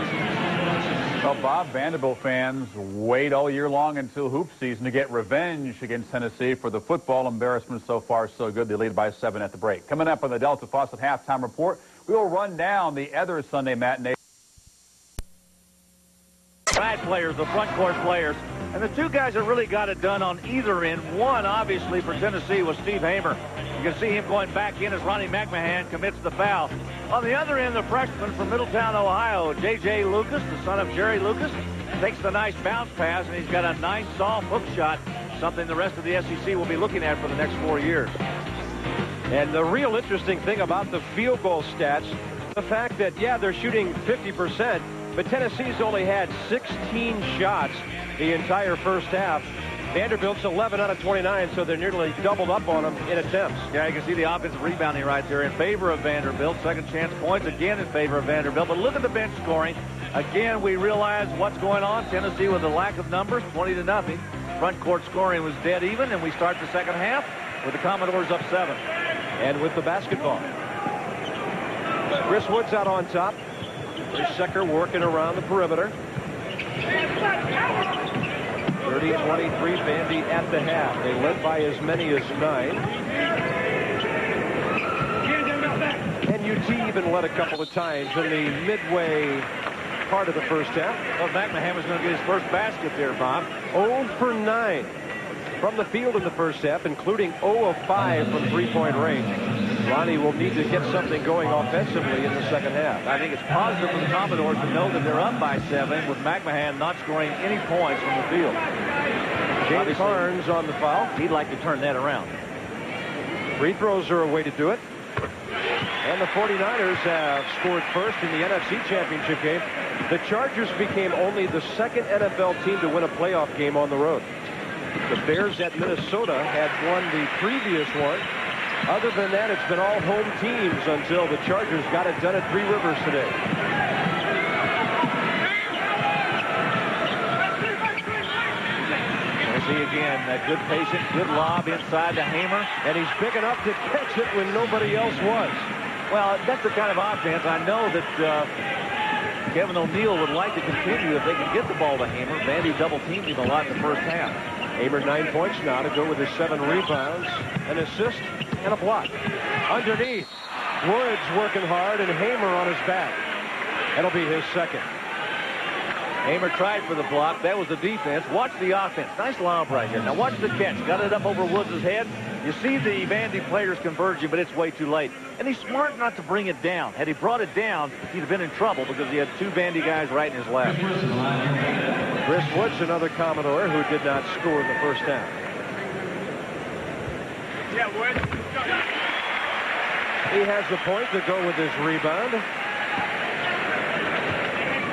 Well, Bob, Vanderbilt fans wait all year long until hoop season to get revenge against Tennessee for the football embarrassment. So far, so good. They lead by 7 at the break. Coming up on the Delta Faucet halftime report, we will run down the other Sunday matinee. Side players, the front court players. And the 2 guys that really got it done on either end, one obviously for Tennessee was Steve Hamer. You can see him going back in as Ronnie McMahon commits the foul. On the other end, the freshman from Middletown, Ohio, J.J. Lucas, the son of Jerry Lucas, takes the nice bounce pass, and he's got a nice soft hook shot, something the rest of the SEC will be looking at for the next 4 years. And the real interesting thing about the field goal stats, the fact that, yeah, they're shooting 50%, but Tennessee's only had 16 shots the entire first half. Vanderbilt's 11 out of 29, so they're nearly doubled up on them in attempts. Yeah, you can see the offensive rebounding right there in favor of Vanderbilt. Second chance points again in favor of Vanderbilt. But look at the bench scoring. Again, we realize what's going on. Tennessee with a lack of numbers, 20-0. Front court scoring was dead even, and we start the second half with the Commodores up 7. And with the basketball, Chris Woods out on top. There's Secker working around the perimeter. 30-23, Vandy at the half. They led by as many as 9. And UT even led a couple of times in the midway part of the first half. Well, McMahon was going to get his first basket there, Bob. 0 for 9 from the field in the first half, including 0 of 5 from three-point range. Ronnie will need to get something going offensively in the second half. I think it's positive for the Commodores to know that they're up by 7 with McMahon not scoring any points from the field. James Carnes on the foul. He'd like to turn that around. Free throws are a way to do it. And the 49ers have scored first in the NFC Championship game. The Chargers became only the 2nd NFL team to win a playoff game on the road. The Bears at Minnesota had won the previous one. Other than that, it's been all home teams until the Chargers got it done at Three Rivers today. See again, that good patient, good lob inside to Hamer. And he's big enough to catch it when nobody else was. Well, that's the kind of offense I know that Kevin O'Neill would like to continue if they can get the ball to Hamer. Vandy double-teamed him a lot in the first half. Hamer 9 points now to go with his 7 rebounds, an assist, and a block. Underneath, Woods working hard, and Hamer on his back. That'll be his second. Hamer tried for the block. That was the defense. Watch the offense. Nice lob right here. Now watch the catch. Got it up over Woods' head. You see the Vandy players converging, but it's way too late. And he's smart not to bring it down. Had he brought it down, he'd have been in trouble because he had two Vandy guys right in his lap. Chris Woods, another Commodore who did not score in the first half. Yeah, Woods. He has the point to go with his rebound.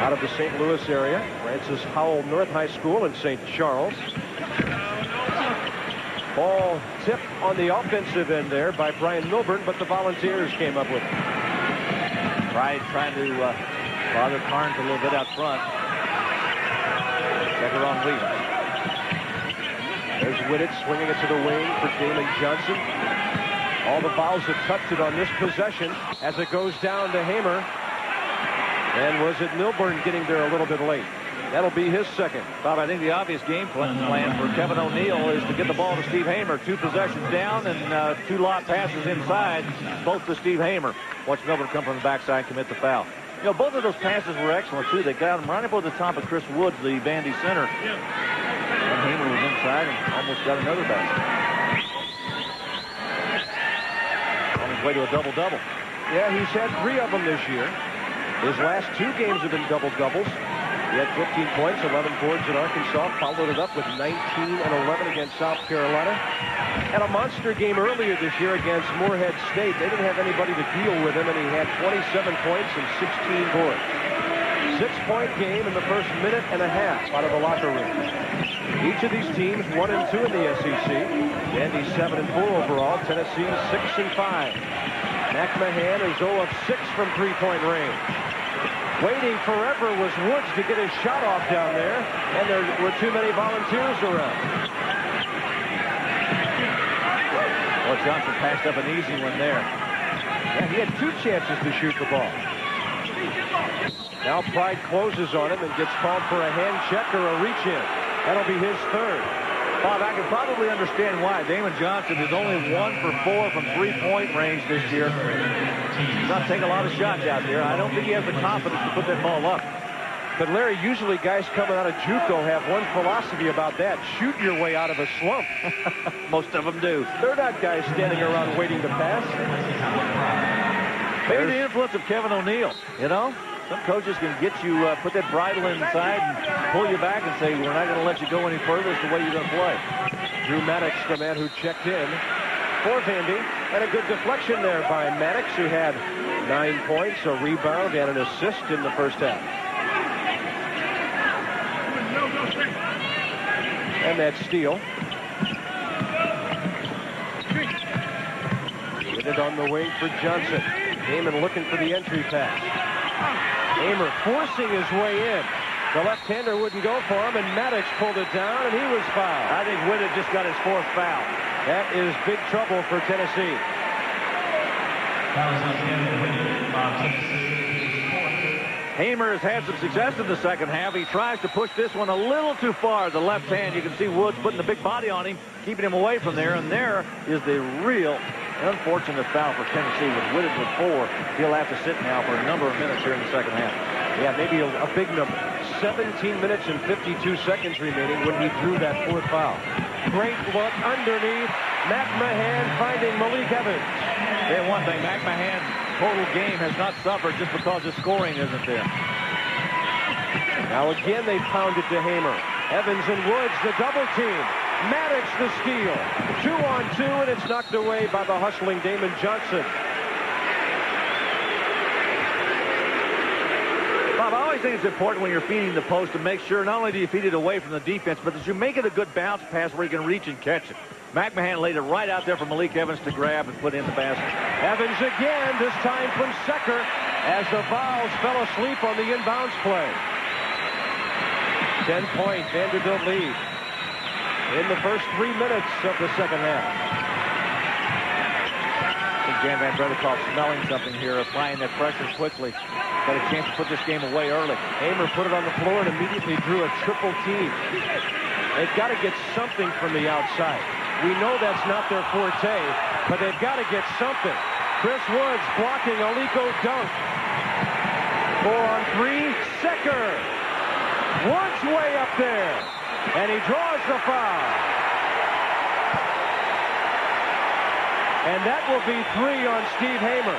Out of the St. Louis area, Francis Howell North High School in St. Charles. Ball tipped on the offensive end there by Brian Milburn, but the Volunteers came up with it. Pride trying to bother Carnes a little bit out front. Checker on Williams. There's Whitted swinging it to the wing for Damon Johnson. All the fouls have touched it on this possession as it goes down to Hamer. And was it Milburn getting there a little bit late? That'll be his second. Bob, I think the obvious game plan for Kevin O'Neill is to get the ball to Steve Hamer. 2 possessions down and 2 lot passes inside, both to Steve Hamer. Watch Milburn come from the backside and commit the foul. You know, both of those passes were excellent, too. They got him right up over the top of Chris Woods, the Vandy center. And Hamer was inside and almost got another basket. On his way to a double-double. Yeah, he's had 3 of them this year. His last 2 games have been double-doubles. He had 15 points, 11 boards at Arkansas, followed it up with 19 and 11 against South Carolina. Had a monster game earlier this year against Morehead State. They didn't have anybody to deal with him, and he had 27 points and 16 boards. 6-point game in the first minute and a half out of the locker room. Each of these teams 1 and 2 in the SEC. Vandy 7 and 4 overall. Tennessee 6 and 5. McMahon is 0 of 6 from 3-point range. Waiting forever was Woods to get his shot off down there, and there were too many Volunteers around. Well, Johnson passed up an easy one there. Yeah, he had 2 chances to shoot the ball. Now Pride closes on him and gets called for a hand check or a reach-in. That'll be his third. Bob, I can probably understand why. Damon Johnson is only 1 for 4 from 3-point range this year. He's not taking a lot of shots out there. I don't think he has the confidence to put that ball up. But Larry, usually guys coming out of JUCO have one philosophy about that: shoot your way out of a slump. Most of them do. They're not guys standing around waiting to pass. Maybe the influence of Kevin O'Neill, you know? Some coaches can get you, put that bridle inside and pull you back and say, we're not going to let you go any further. It's the way you're going to play. Drew Maddox, the man who checked in for Vandy, and a good deflection there by Maddox, who had 9 points, a rebound, and an assist in the first half. And that steal. Get it on the wing for Johnson. Heyman looking for the entry pass. Hamer forcing his way in. The left-hander wouldn't go for him, and Maddox pulled it down, and he was fouled. I think Whitted just got his 4th foul. That is big trouble for Tennessee. Hamer has had some success in the second half. He tries to push this one a little too far. The left hand, you can see Woods putting the big body on him, keeping him away from there, and there is the real unfortunate foul for Tennessee with Whitted with 4. He'll have to sit now for a number of minutes here in the second half. Yeah, maybe a big number. 17 minutes and 52 seconds remaining when he drew that 4th foul. Great look underneath. McMahon finding Malik Evans. And one thing, McMahon's total game has not suffered just because his scoring isn't there. Now again they pound it to Hamer. Evans and Woods, the double team. Maddox the steal. 2-on-2, and it's knocked away by the hustling Damon Johnson. Bob, I always think it's important when you're feeding the post to make sure not only do you feed it away from the defense, but that you make it a good bounce pass where you can reach and catch it. McMahon laid it right out there for Malik Evans to grab and put in the basket. Evans again, this time from Secker, as the Vols fell asleep on the inbounds play. 10-point Vanderbilt lead in the first 3 minutes of the second half. I think Jan Van Brederkoff smelling something here, applying that pressure quickly. Got a chance to put this game away early. Hamer put it on the floor and immediately drew a triple team. They've got to get something from the outside. We know that's not their forte, but they've got to get something. Chris Woods blocking Aliko dunk. 4-on-3, Secker. Woods way up there, and he draws the foul. And that will be 3 on Steve Hamer.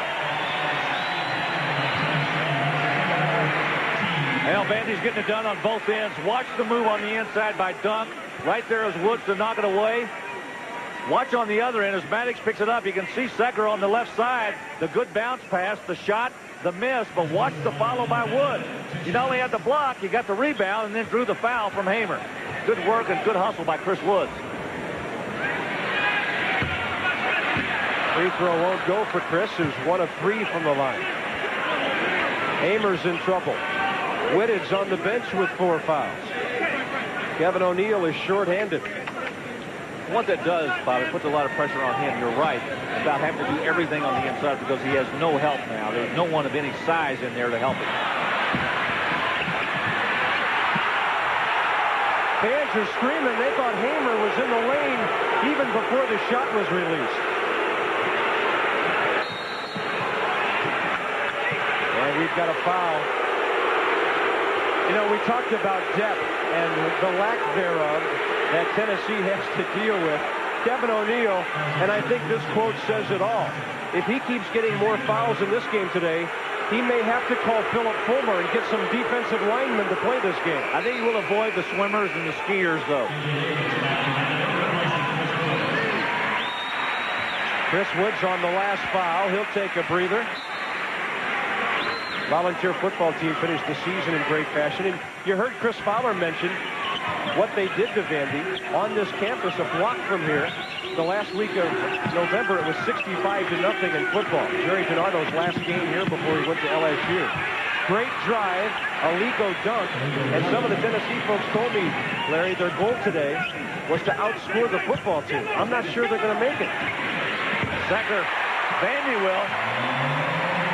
Well, Vandy's getting it done on both ends. Watch the move on the inside by Dunk. Right there is Woods to knock it away. Watch on the other end as Maddox picks it up. You can see Secker on the left side. The good bounce pass, the shot, the miss, but watch the follow by Woods. You not only had the block, you got the rebound, and then drew the foul from Hamer. Good work and good hustle by Chris Woods. Free throw won't go for Chris, who's 1 of 3 from the line. Hamer's in trouble. Whitted's on the bench with 4 fouls. Kevin O'Neal is shorthanded. What that does, Bob, it puts a lot of pressure on him. You're right about having to do everything on the inside because he has no help now. There's no one of any size in there to help him. Fans are screaming. They thought Hamer was in the lane even before the shot was released. And we've got a foul. You know, we talked about depth and the lack thereof that Tennessee has to deal with. Kevin O'Neal, and I think this quote says it all. If he keeps getting more fouls in this game today, he may have to call Philip Fulmer and get some defensive linemen to play this game. I think he will avoid the swimmers and the skiers, though. Chris Woods on the last foul. He'll take a breather. Volunteer football team finished the season in great fashion. And you heard Chris Fowler mention what they did to Vandy on this campus, a block from here. The last week of November, it was 65-0 in football. Jerry Donardo's last game here before he went to LSU. Great drive, Aliko dunk, and some of the Tennessee folks told me, Larry, their goal today was to outscore the football team. I'm not sure they're going to make it. Secker, Vandy will.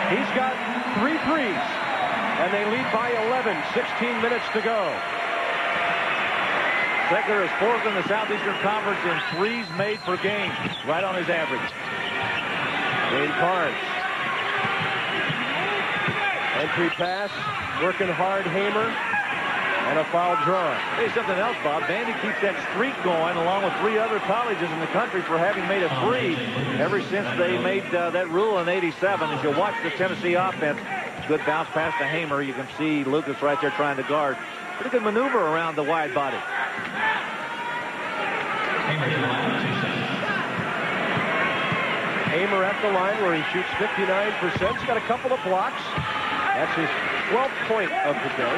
He's got 3 threes, and they lead by 11, 16 minutes to go. Secker is 4th in the Southeastern Conference in threes made per game, right on his average. Dane Carnes. Entry pass, working hard, Hamer, and a foul drawn. Hey, something else, Bob. Vandy keeps that streak going along with 3 other colleges in the country for having made a 3 ever since they made that rule in '87. As you watch the Tennessee offense, good bounce pass to Hamer. You can see Lucas right there trying to guard. Pretty good maneuver around the wide body. Hamer at the line where he shoots 59%. He's got a couple of blocks. That's his 12th point of the day.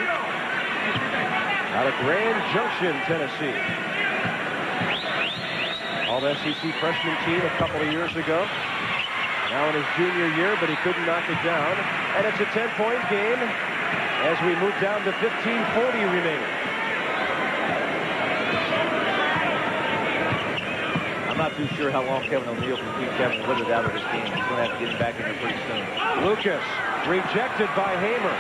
Out of Grand Junction, Tennessee. All-SEC freshman team a couple of years ago. Now in his junior year, but he couldn't knock it down. And it's a 10-point game as we move down to 15:40 remaining. I'm not too sure how long Kevin O'Neal can keep Kevin Woodard out of this game. He's going to have to get him back in there pretty soon. Lucas rejected by Hamer.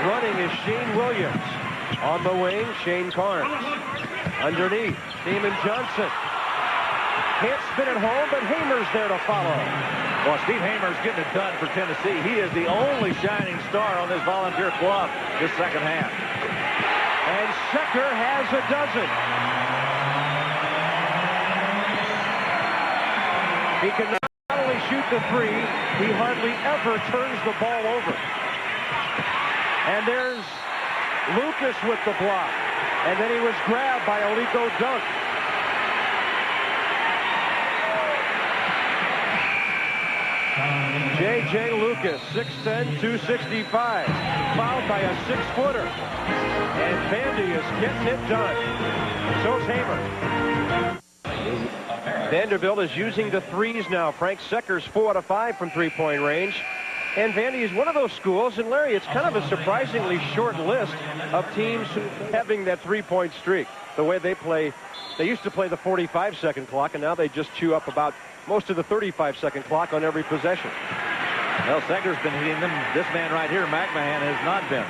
Running is Shane Williams. On the wing, Shane Carnes. Underneath, Damon Johnson. Can't spin it home, but Hamer's there to follow. Well, Steve Hamer's getting it done for Tennessee. He is the only shining star on this volunteer club this second half. And Secker has a dozen. He can not only shoot the 3, he hardly ever turns the ball over. And there's Lucas with the block. And then he was grabbed by Aliko Dunk. J.J. Lucas, 6'10", 265. Fouled by a 6-footer. And Vandy is getting it done. So's Hamer. Vanderbilt is using the 3s now. Frank Secker's 4 out of 5 from 3-point range. And Vandy is one of those schools, and Larry, it's kind of a surprisingly short list of teams having that 3-point streak. The way they play, they used to play the 45-second clock, and now they just chew up about most of the 35-second clock on every possession. Well, Secker's been hitting them. This man right here, McMahon, has not been.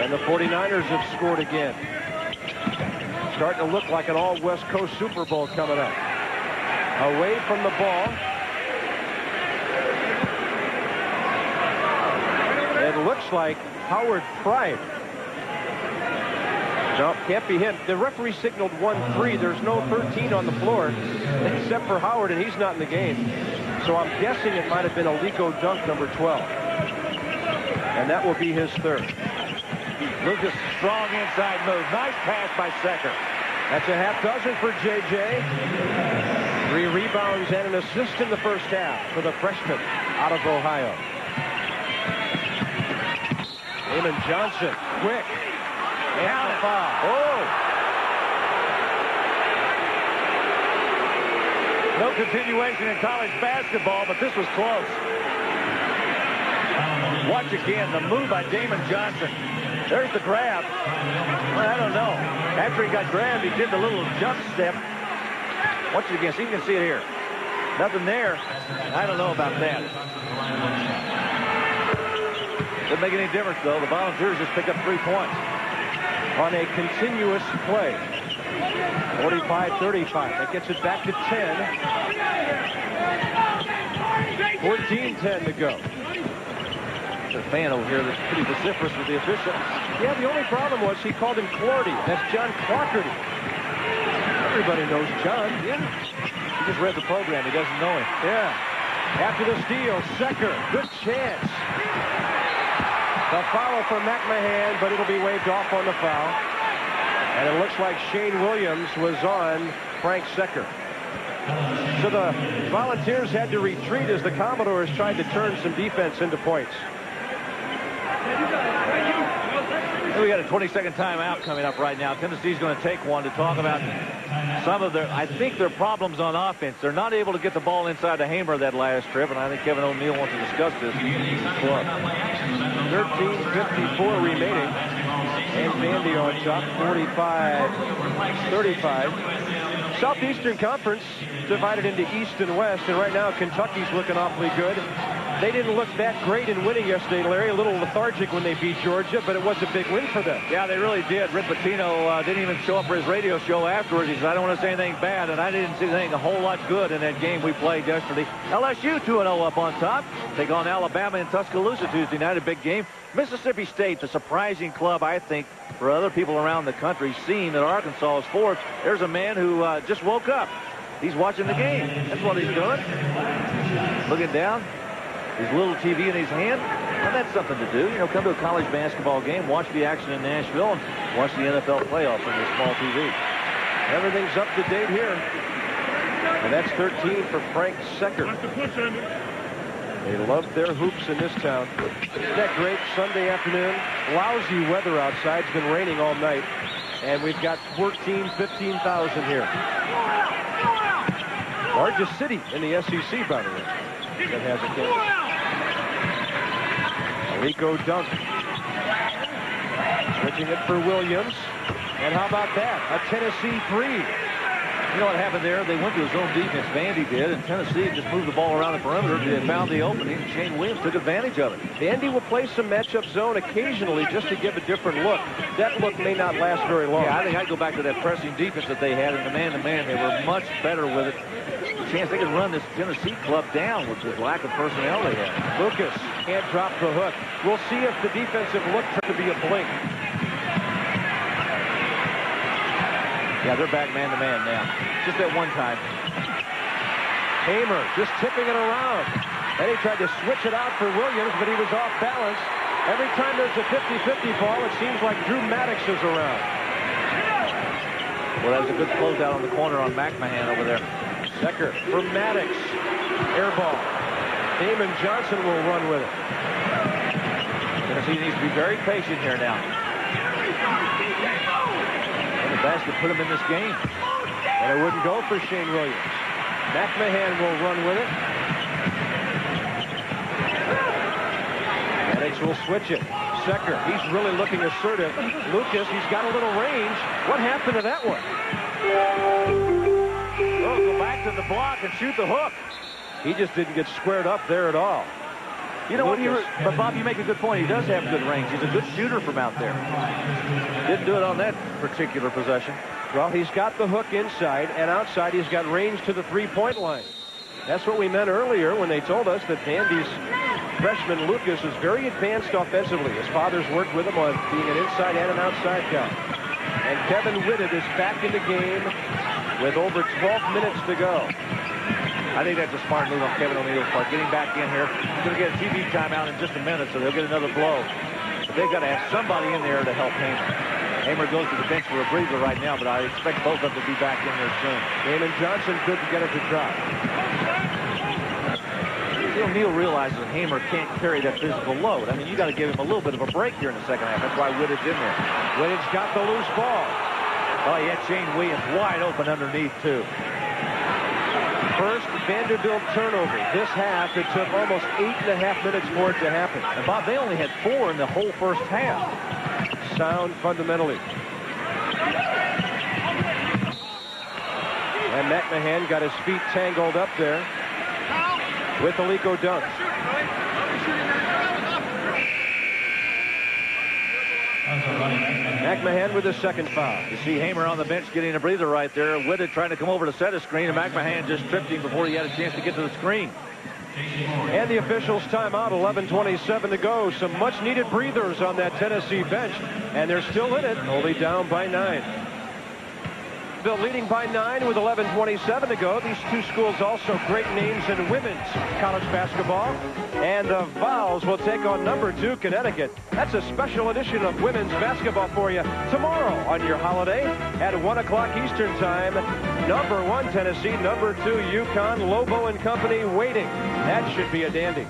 And the 49ers have scored again. Starting to look like an all-West Coast Super Bowl coming up. away from the ball. It looks like Howard Pride. No, can't be him. The referee signaled 1-3. There's no 13 on the floor except for Howard, and he's not in the game. So I'm guessing it might have been Aliko Dunk, number 12. And that will be his third. Lucas, strong inside move. Nice pass by Secker. That's a half dozen for J.J. 3 rebounds and an assist in the first half for the freshman out of Ohio. Damon Johnson, quick. And a foul. Oh! No continuation in college basketball, but this was close. Watch again the move by Damon Johnson. There's the grab. Well, I don't know. After he got grabbed, he did the little jump step. Watch it again. See if you can see it here. Nothing there. I don't know about that. Doesn't make any difference, though. The Volunteers just pick up 3 points on a continuous play. 45-35. That gets it back to 10. 14-10 to go. There's a fan over here that's pretty vociferous with the official. Yeah, the only problem was he called him Clardy. That's John Clardy. Everybody knows John. Yeah. He just read the program. He doesn't know him. Yeah. After the steal, Secker. Good chance. The foul for McMahon, but it'll be waved off on the foul. And it looks like Shane Williams was on Frank Secker. So the Volunteers had to retreat as the Commodores tried to turn some defense into points. We got a 20-second timeout coming up right now. Tennessee's going to take one to talk about some of their, I think, their problems on offense. They're not able to get the ball inside the Hamer that last trip, and I think Kevin O'Neill wants to discuss this. 13:54 remaining. And Vandy on top, 45-35. Southeastern Conference divided into East and West, and right now Kentucky's looking awfully good. They didn't look that great in winning yesterday, Larry. A little lethargic when they beat Georgia, but it was a big win for them. Yeah, they really did. Rick Pitino didn't even show up for his radio show afterwards. He said, I don't want to say anything bad, and I didn't see anything a whole lot good in that game we played yesterday. LSU 2-0 up on top. Take on Alabama in Tuscaloosa Tuesday night, a big game. Mississippi State, the surprising club, I think, for other people around the country, seeing that Arkansas is fourth. There's a man who just woke up. He's watching the game. That's what he's doing. Looking down. His little TV in his hand. Well, that's something to do. You know, come to a college basketball game, watch the action in Nashville, and watch the NFL playoffs on your small TV. Everything's up to date here. And that's 13 for Frank Secker. They love their hoops in this town. Isn't that great? Sunday afternoon. Lousy weather outside. It's been raining all night. And we've got 15,000 here. Largest city in the SEC, by the way, that has a game. Aliko Dunk. Switching it for Williams. And how about that? A Tennessee three. You know what happened there? They went to his own defense. Vandy did, and Tennessee just moved the ball around the perimeter. They found the opening, and Shane Williams took advantage of it. Vandy will play some matchup zone occasionally just to give a different look. That look may not last very long. Yeah, I think I'd go back to that pressing defense that they had in the man-to-man. They were much better with it. A chance they could run this Tennessee club down with the lack of personnel they had. Lucas can't drop the hook. We'll see if the defensive look turns to be a blink. Yeah, they're back man-to-man now. Just that one time. Hamer just tipping it around. Then he tried to switch it out for Williams, but he was off balance. Every time there's a 50-50 ball, it seems like Drew Maddox is around. Well, that was a good closeout on the corner on McMahon over there. Secker for Maddox. Air ball. Damon Johnson will run with it. Tennessee needs to be very patient here now. And the basket put him in this game. And it wouldn't go for Shane Williams. McMahon will run with it. Maddox will switch it. Secker, he's really looking assertive. Lucas, he's got a little range. What happened to that one? Oh, go back to the block and shoot the hook. He just didn't get squared up there at all. You know what? But Bob, you make a good point. He does have good range. He's a good shooter from out there. Didn't do it on that particular possession. Well, he's got the hook inside, and outside he's got range to the three-point line. That's what we meant earlier when they told us that Vandy's freshman Lucas is very advanced offensively. His father's worked with him on being an inside and an outside guy. And Kevin Whitted is back in the game with over 12 minutes to go. I think that's a smart move on Kevin O'Neal's part, getting back in here. He's going to get a TV timeout in just a minute, so they'll get another blow. But they've got to have somebody in there to help Hamer. Hamer goes to the bench for a breather right now, but I expect both of them to be back in there soon. Damon Johnson couldn't get it to drop. O'Neal realizes that Hamer can't carry that physical load. I mean, you got to give him a little bit of a break here in the second half. That's why Whitted's in there. Whitted's got the loose ball. Oh, he had Shane Williams wide open underneath, too. First Vanderbilt turnover this half. It took almost 8.5 minutes for it to happen. And Bob, they only had 4 in the whole first half. Sound fundamentally. And McMahon got his feet tangled up there with the Alico dunk. McMahon with his second foul. You see Hamer on the bench getting a breather right there. Whitted trying to come over to set a screen, and McMahon just tripped him before he had a chance to get to the screen. And the officials timeout, 11:27 to go. Some much needed breathers on that Tennessee bench, and they're still in it, only down by 9. Bill leading by 9 with 11:27 to go. These two schools also great names in women's college basketball. And the Vols will take on number 2 Connecticut. That's a special edition of women's basketball for you tomorrow on your holiday at 1 o'clock Eastern time. Number 1 Tennessee, number 2 UConn, Lobo and company waiting. That should be a dandy.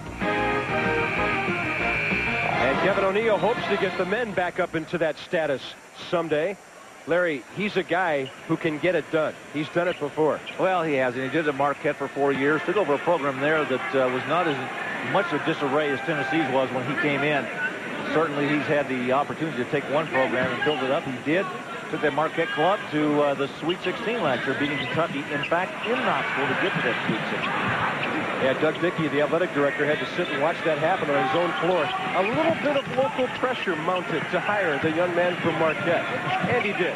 And Kevin O'Neal hopes to get the men back up into that status someday. Larry, he's a guy who can get it done. He's done it before. Well, he has, and he did it at Marquette for 4 years. Took over a program there that was not as much a disarray as Tennessee's was when he came in. Certainly, he's had the opportunity to take one program and build it up. He did. Took that Marquette club to the Sweet 16 last year, beating Kentucky, in fact, in Knoxville to get to that Sweet 16. Yeah, Doug Dickey, the athletic director, had to sit and watch that happen on his own floor. A little bit of local pressure mounted to hire the young man from Marquette. And he did.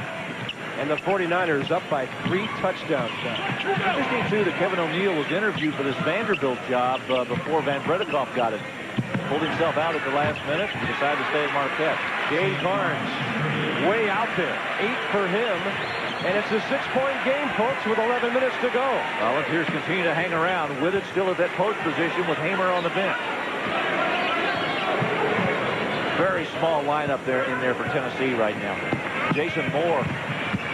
And the 49ers up by 3 touchdowns now. Interesting, too, that Kevin O'Neal was interviewed for this Vanderbilt job before Van Bredikoff got it. Pulled himself out at the last minute and decided to stay at Marquette. Shane Barnes way out there. 8 for him. And it's a 6-point game, folks, with 11 minutes to go. Volunteers continue to hang around. Whitted still at that post position with Hamer on the bench. Very small lineup there for Tennessee right now. Jason Moore,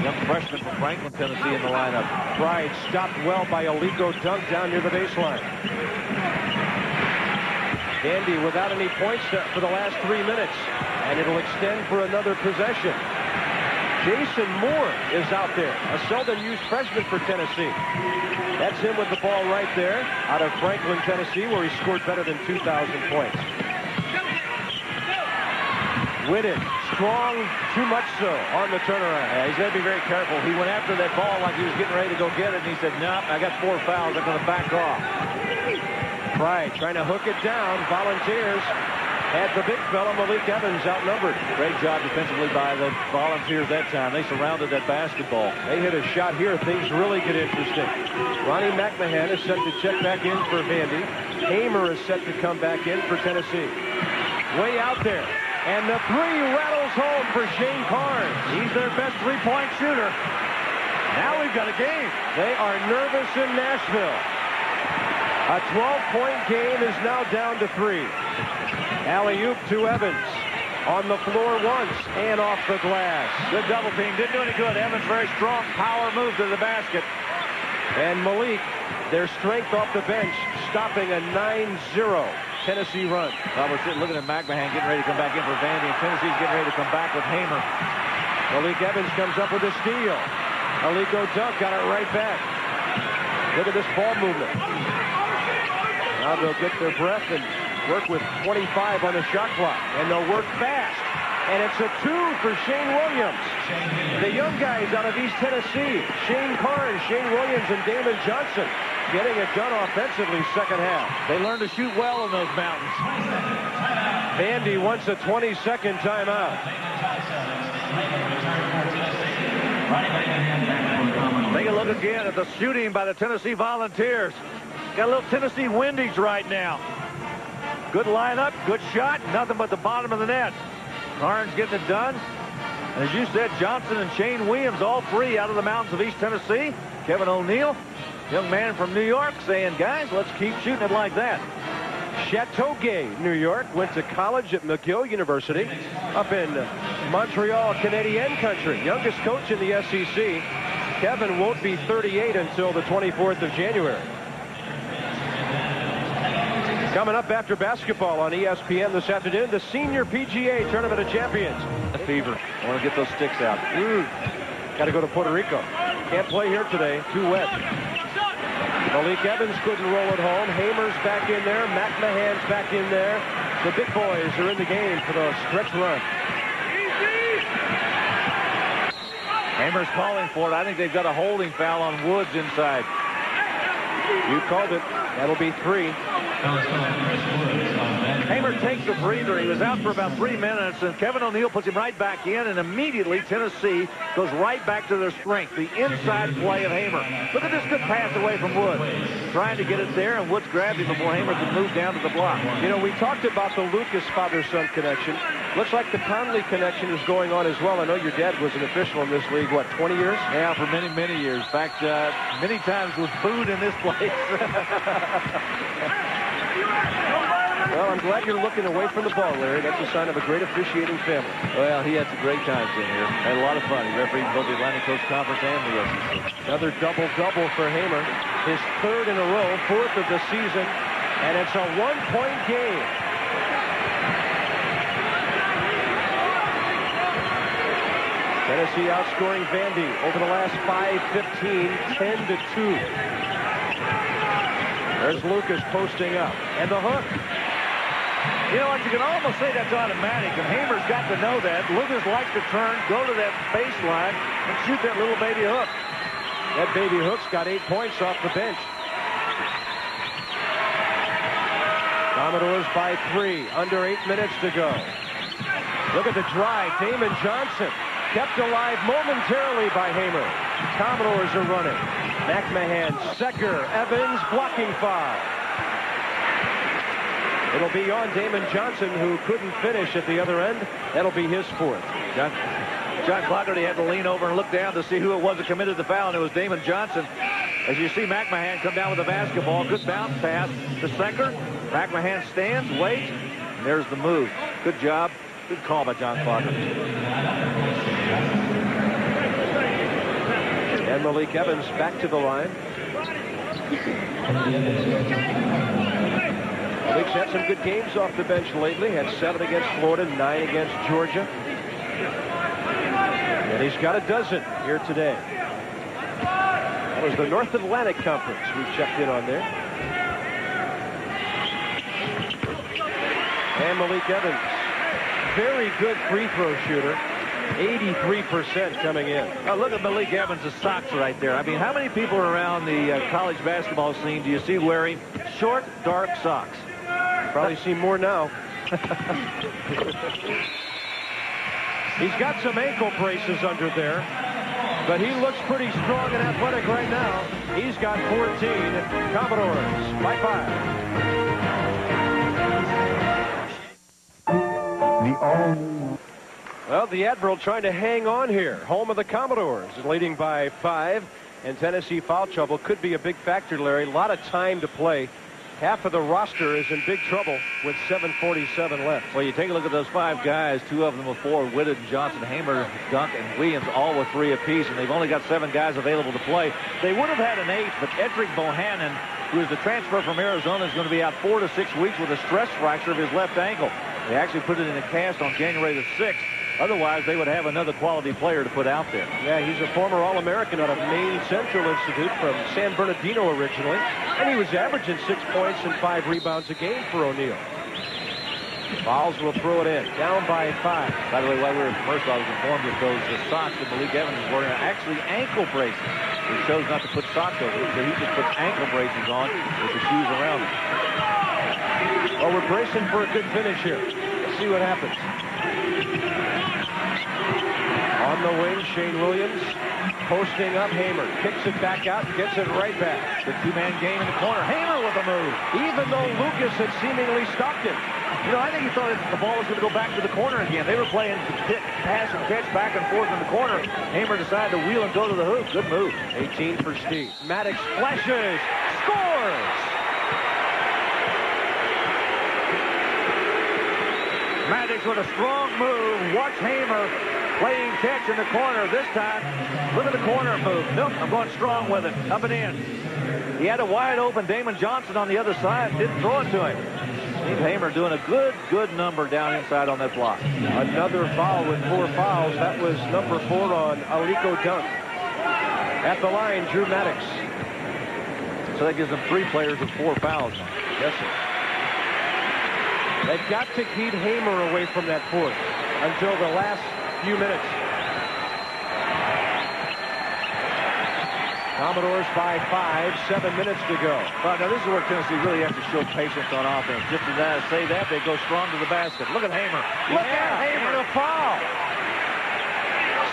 young freshman from Franklin, Tennessee, in the lineup. Pride stopped well by Alico dunk down near the baseline. Vandy without any points for the last 3 minutes. And it'll extend for another possession. Jason Moore is out there, a seldom-used freshman for Tennessee. That's him with the ball right there out of Franklin, Tennessee, where he scored better than 2,000 points. Whitted, strong, too much so on the turnaround. Yeah, he's got to be very careful. He went after that ball like he was getting ready to go get it, and he said, "Nope, I got 4 fouls. I'm going to back off." Pride trying to hook it down. Volunteers had the big fella, Malik Evans, outnumbered. Great job defensively by the Volunteers that time. They surrounded that basketball. They hit a shot here. Things really get interesting. Ronnie McMahon is set to check back in for Vandy. Hamer is set to come back in for Tennessee. Way out there. And the 3 rattles home for Shane Carnes. He's their best 3-point shooter. Now we've got a game. They are nervous in Nashville. A 12-point game is now down to 3. Alley-oop to Evans. On the floor once and off the glass. Good double team. Didn't do any good. Evans, very strong power move to the basket. And Malik, their strength off the bench, stopping a 9-0 Tennessee run. Well, we're looking at McMahon getting ready to come back in for Vandy, and Tennessee's getting ready to come back with Hamer. Malik Evans comes up with a steal. Alico dunk, got it right back. Look at this ball movement. Now they'll get their breath and work with 25 on the shot clock. And they'll work fast. And it's a 2 for Shane Williams. The young guys out of East Tennessee, Shane Carnes, Shane Williams, and Damon Johnson, getting it done offensively second half. They learned to shoot well in those mountains. Vandy wants a 20-second timeout. Take a look again at the shooting by the Tennessee Volunteers. Got a little Tennessee windage right now. Good lineup, good shot, nothing but the bottom of the net. Carnes getting it done. And as you said, Johnson and Shane Williams, all three out of the mountains of East Tennessee. Kevin O'Neill, young man from New York, saying, guys, let's keep shooting it like that. Chateauguay, New York, went to college at McGill University up in Montreal, Canadian country. Youngest coach in the SEC. Kevin won't be 38 until the 24th of January. Coming up after basketball on ESPN this afternoon, the Senior PGA Tournament of Champions. Fever. I want to get those sticks out. Got to go to Puerto Rico. Can't play here today. Too wet. Malik Evans couldn't roll it home. Hamer's back in there. McMahon's back in there. The big boys are in the game for the stretch run. Hamer's calling for it. I think they've got a holding foul on Woods inside. You called it. That'll be 3. Hamer takes a breather. He was out for about 3 minutes, and Kevin O'Neill puts him right back in, and immediately Tennessee goes right back to their strength, the inside play of Hamer. Look at this good pass away from Woods. Trying to get it there, and Woods grabbed him before Hamer could move down to the block. You know, we talked about the Lucas father-son connection. Looks like the Conley connection is going on as well. I know your dad was an official in this league, what, 20 years? Yeah, for many, many years. In fact, many times was booed in this place. Well, I'm glad you're looking away from the ball, Larry. That's a sign of a great officiating family. Well, he had some great times in here. Had a lot of fun. He refereed both the Atlantic Coast Conference and the SEC. Another double-double for Hamer. His 3rd in a row, 4th of the season, and it's a 1-point game. Tennessee outscoring Vandy over the last 5-15, 10-2. There's Lucas posting up, and the hook. You know what? You can almost say that's automatic, and Hamer's got to know that. Lucas likes to turn, go to that baseline, and shoot that little baby hook. That baby hook's got 8 points off the bench. Commodores by 3, under 8 minutes to go. Look at the drive. Damon Johnson kept alive momentarily by Hamer. Commodores are running. McMahon, Secker, Evans, blocking foul. It'll be on Damon Johnson, who couldn't finish at the other end. That'll be his 4th. John Clockerty had to lean over and look down to see who it was that committed the foul, and it was Damon Johnson. As you see McMahon come down with the basketball, good bounce pass to Secker. McMahon stands, waits, and there's the move. Good job. Good call by John Clockerty. And Malik Evans back to the line. Malik's had some good games off the bench lately. Had 7 against Florida, 9 against Georgia. And he's got a dozen here today. That was the North Atlantic Conference we checked in on there. And Malik Evans, very good free throw shooter. 83% coming in. Oh, look at Malik Evans' socks right there. I mean, how many people around the college basketball scene do you see wearing short, dark socks? Probably see more now. He's got some ankle braces under there, but he looks pretty strong and athletic right now. He's got 14. Commodores by 5. Well, the Admiral trying to hang on here. Home of the Commodores is leading by 5, and Tennessee foul trouble could be a big factor, Larry. A lot of time to play. Half of the roster is in big trouble with 7:47 left. Well, you take a look at those 5 guys, 2 of them with 4, Whitted, Johnson, Hamer, Dunk, and Williams, all with 3 apiece, and they've only got 7 guys available to play. They would have had an 8th, but Edric Bohannon, who is the transfer from Arizona, is going to be out 4 to 6 weeks with a stress fracture of his left ankle. They actually put it in a cast on January the 6th. Otherwise, they would have another quality player to put out there. Yeah, he's a former All-American out of Maine Central Institute from San Bernardino originally. And he was averaging 6 points and 5 rebounds a game for O'Neill. Fowles will throw it in. Down by 5. By the way, while we were at commercial, I was informed that those socks that Malik Evans is wearing are actually ankle braces. He chose not to put socks over it, so he just puts ankle braces on with the shoes around him. Well, we're bracing for a good finish here. Let's see what happens. On On the wing, Shane Williams posting up. Hamer kicks it back out and gets it right back. The two-man game in the corner. Hamer with a move. Even though Lucas had seemingly stopped it. You know, I think he thought the ball was going to go back to the corner again. They were playing pass and catch back and forth in the corner. Hamer decided to wheel and go to the hoop. Good move. 18 for Steve. Maddox flashes. Scores! Maddox with a strong move. Watch Hamer playing catch in the corner this time. Look at the corner move. Nope, I'm going strong with it. Up and in. He had a wide open Damon Johnson on the other side. Didn't throw it to him. Steve Hamer doing a good number down inside on that block. Another foul with 4 fouls. That was number 4 on Aliko Dunk. At the line, Drew Maddox. So that gives them 3 players with 4 fouls. Yes, sir. They've got to keep Hamer away from that fourth until the last few minutes. Commodores by 5, 7 minutes to go. Well, now this is where Tennessee really has to show patience on offense. Just as I say that, they go strong to the basket. Look at Hamer. Look at Hamer. And a foul.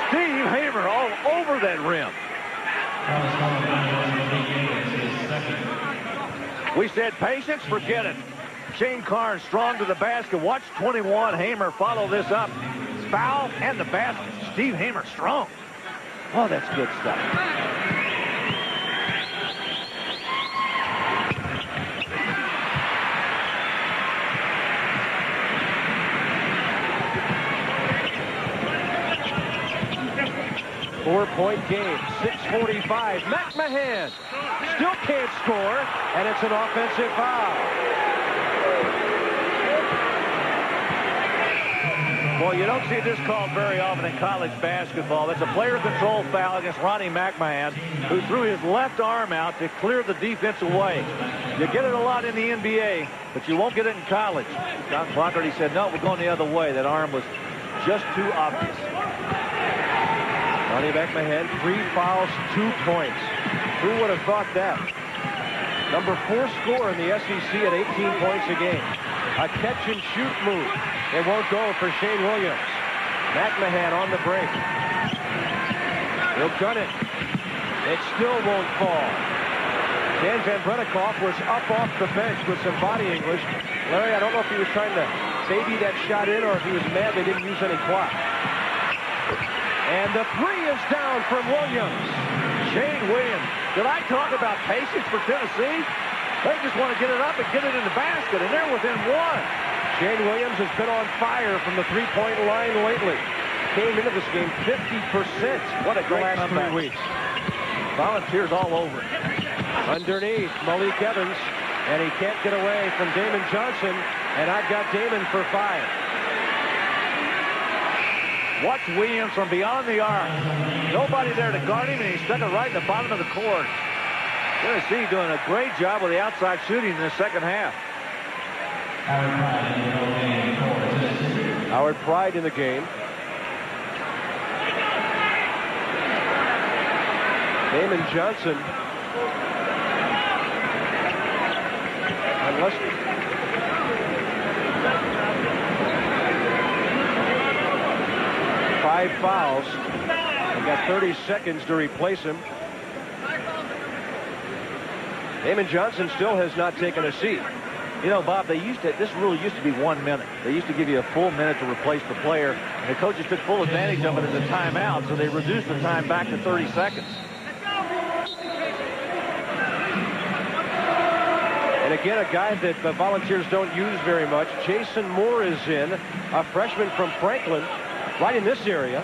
Steve Hamer all over that rim. We said patience, forget it. Shane Carnes strong to the basket. Watch 21 Hamer follow this up. Foul and the basket. Steve Hamer strong. Oh, that's good stuff. Four-point game, 6:45. McMahon still can't score, and it's an offensive foul. Well, you don't see this called very often in college basketball. It's a player control foul against Ronnie McMahon, who threw his left arm out to clear the defense away. You get it a lot in the NBA, but you won't get it in college. John Clougherty said, no, we're going the other way. That arm was just too obvious. Ronnie McMahon, 3 fouls, 2 points. Who would have thought that? Number 4 scorer in the SEC at 18 points a game. A catch-and-shoot move. It won't go for Shane Williams. McMahon on the break. He'll gun it. It still won't fall. Dan Van Brennekoff was up off the bench with some body English. Larry, I don't know if he was trying to baby that shot in or if he was mad they didn't use any clock. And the 3 is down from Williams. Shane Williams. Did I talk about patience for Tennessee? They just want to get it up and get it in the basket, and they're within 1. Shane Williams has been on fire from the three-point line lately. Came into this game 50%. What a great last comeback. 3 weeks. Volunteers all over it. Underneath, Malik Evans, and he can't get away from Damon Johnson, and I've got Damon for 5. Watch Williams from beyond the arc. Nobody there to guard him, and he stuck it right in the bottom of the court. Tennessee doing a great job with the outside shooting in the second half. Howard Pride in the game. Damon Johnson. Unless 5 fouls. They've got 30 seconds to replace him. Damon Johnson still has not taken a seat. You know, Bob, this rule used to be 1 minute. They used to give you a full minute to replace the player, and the coaches took full advantage of it as a timeout, so they reduced the time back to 30 seconds. And again, a guy that the Volunteers don't use very much. Jason Moore is in, a freshman from Franklin, right in this area.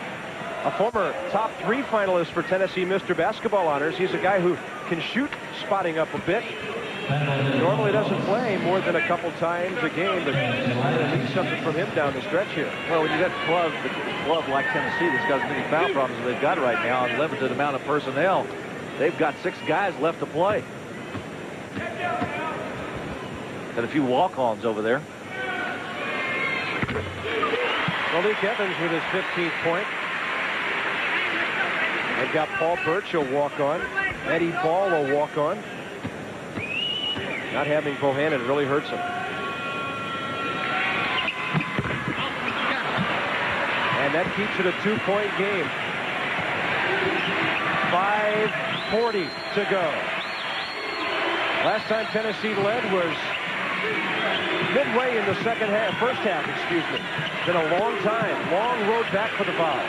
A former top 3 finalist for Tennessee Mr. Basketball honors. He's a guy who can shoot, spotting up a bit. Normally doesn't play more than a couple times a game, but I need something from him down the stretch here. Well, when you got a club like Tennessee that's got as many foul problems as they've got right now, and limited amount of personnel, they've got 6 guys left to play. Got a few walk-ons over there. Malik Evans with his 15th point. They've got Paul Birch, a walk-on. Eddie Ball, a walk-on. Not having Bohannon really hurts him. And that keeps it a 2-point game. 5:40 to go. Last time Tennessee led was midway in the first half, excuse me. It's been a long time, long road back for the Vols.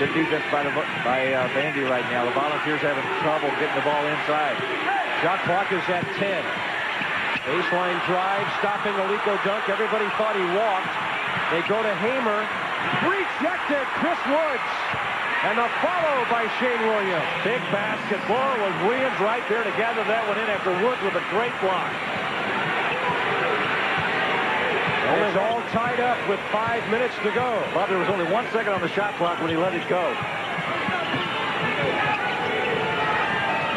Good defense by Vandy right now. The Volunteers having trouble getting the ball inside. Shot clock is at 10. Baseline drive, stopping a Lico dunk. Everybody thought he walked. They go to Hamer. Rejected, Chris Woods. And the follow by Shane Williams. Big basketball was Williams right there to gather that one in after Woods with a great block. And it's all tied up with 5 minutes to go. Bob, there was only 1 second on the shot clock when he let it go.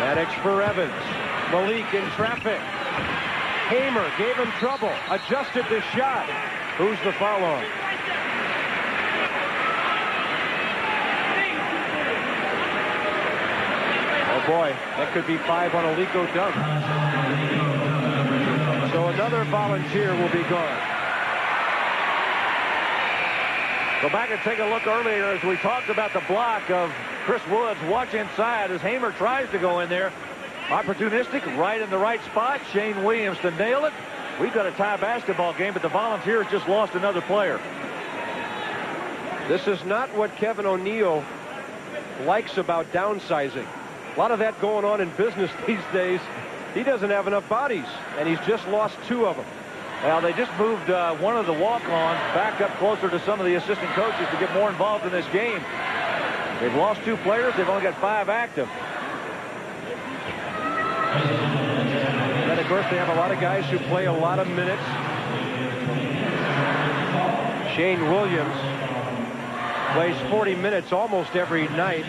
Maddox for Evans. Malik in traffic. Hamer gave him trouble. Adjusted the shot. Who's the foul on? Oh boy, that could be 5 on a Lico dunk. So another Volunteer will be gone. Go back and take a look earlier as we talked about the block of Chris Woods. Watch inside as Hamer tries to go in there. Opportunistic, right in the right spot. Shane Williams to nail it. We've got a tie basketball game, but the Volunteers just lost another player. This is not what Kevin O'Neill likes about downsizing. A lot of that going on in business these days. He doesn't have enough bodies, and he's just lost 2 of them. Well, they just moved one of the walk-ons back up closer to some of the assistant coaches to get more involved in this game. They've lost 2 players. They've only got 5 active. And of course, they have a lot of guys who play a lot of minutes. Shane Williams plays 40 minutes almost every night.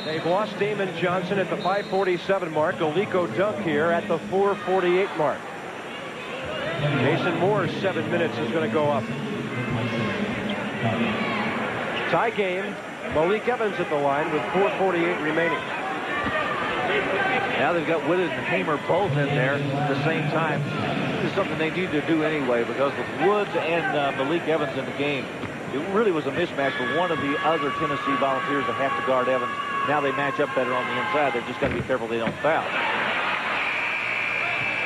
They've lost Damon Johnson at the 5:47 mark. A Lico dunk here at the 4:48 mark. Jason Moore's 7 minutes is going to go up. Tie game. Malik Evans at the line with 4:48 remaining. Now they've got Whitted and Hamer both in there at the same time. This is something they need to do anyway, because with Woods and Malik Evans in the game, it really was a mismatch for one of the other Tennessee Volunteers to have to guard Evans. Now they match up better on the inside. They've just got to be careful they don't foul.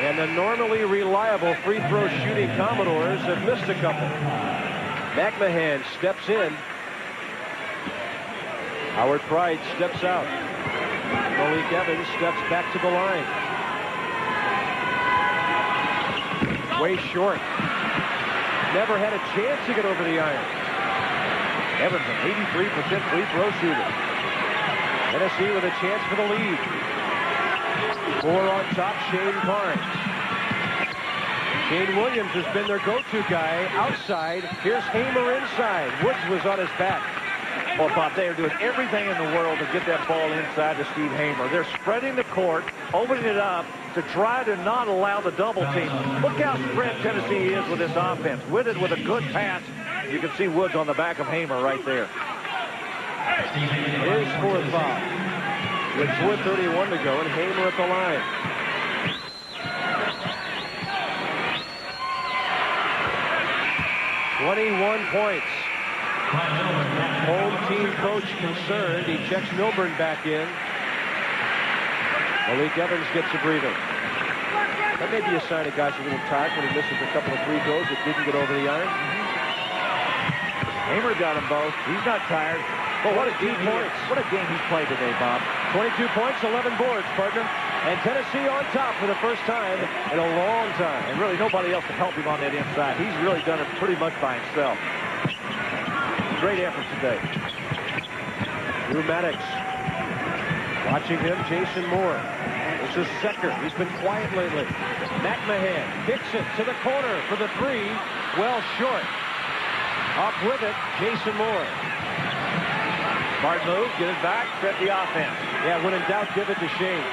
And the normally reliable free throw shooting Commodores have missed a couple. McMahon steps in. Howard Pride steps out. Malik Evans steps back to the line. Way short. Never had a chance to get over the iron. Evans, an 83% free throw shooter. Tennessee with a chance for the lead. 4 on top, Shane Barnes. Shane Williams has been their go-to guy outside. Here's Hamer inside. Woods was on his back. Well, Bob, they are doing everything in the world to get that ball inside to Steve Hamer. They're spreading the court, opening it up to try to not allow the double team. Look how spread Tennessee is with this offense. Whitted with a good pass. You can see Woods on the back of Hamer right there. His 4th foul. With 4:31 to go, and Hamer at the line. "21 points. Home team coach concerned. He checks Milburn back in. Malik Evans gets a breather. That may be a sign a guy's a little tired when he misses a couple of free throws that didn't get over the iron. Hamer got them both. He's not tired. But what a game he's played today, Bob. 22 points, 11 boards, partner. And Tennessee on top for the first time in a long time. And really nobody else to help him on that inside. He's really done it pretty much by himself. Great effort today. Drew Maddox. Watching him, Jason Moore. This is Secker. He's been quiet lately. McMahon kicks it to the corner for the 3. Well short. Up with it, Jason Moore. Smart move, get it back, set the offense. Yeah, when in doubt, give it to Shane.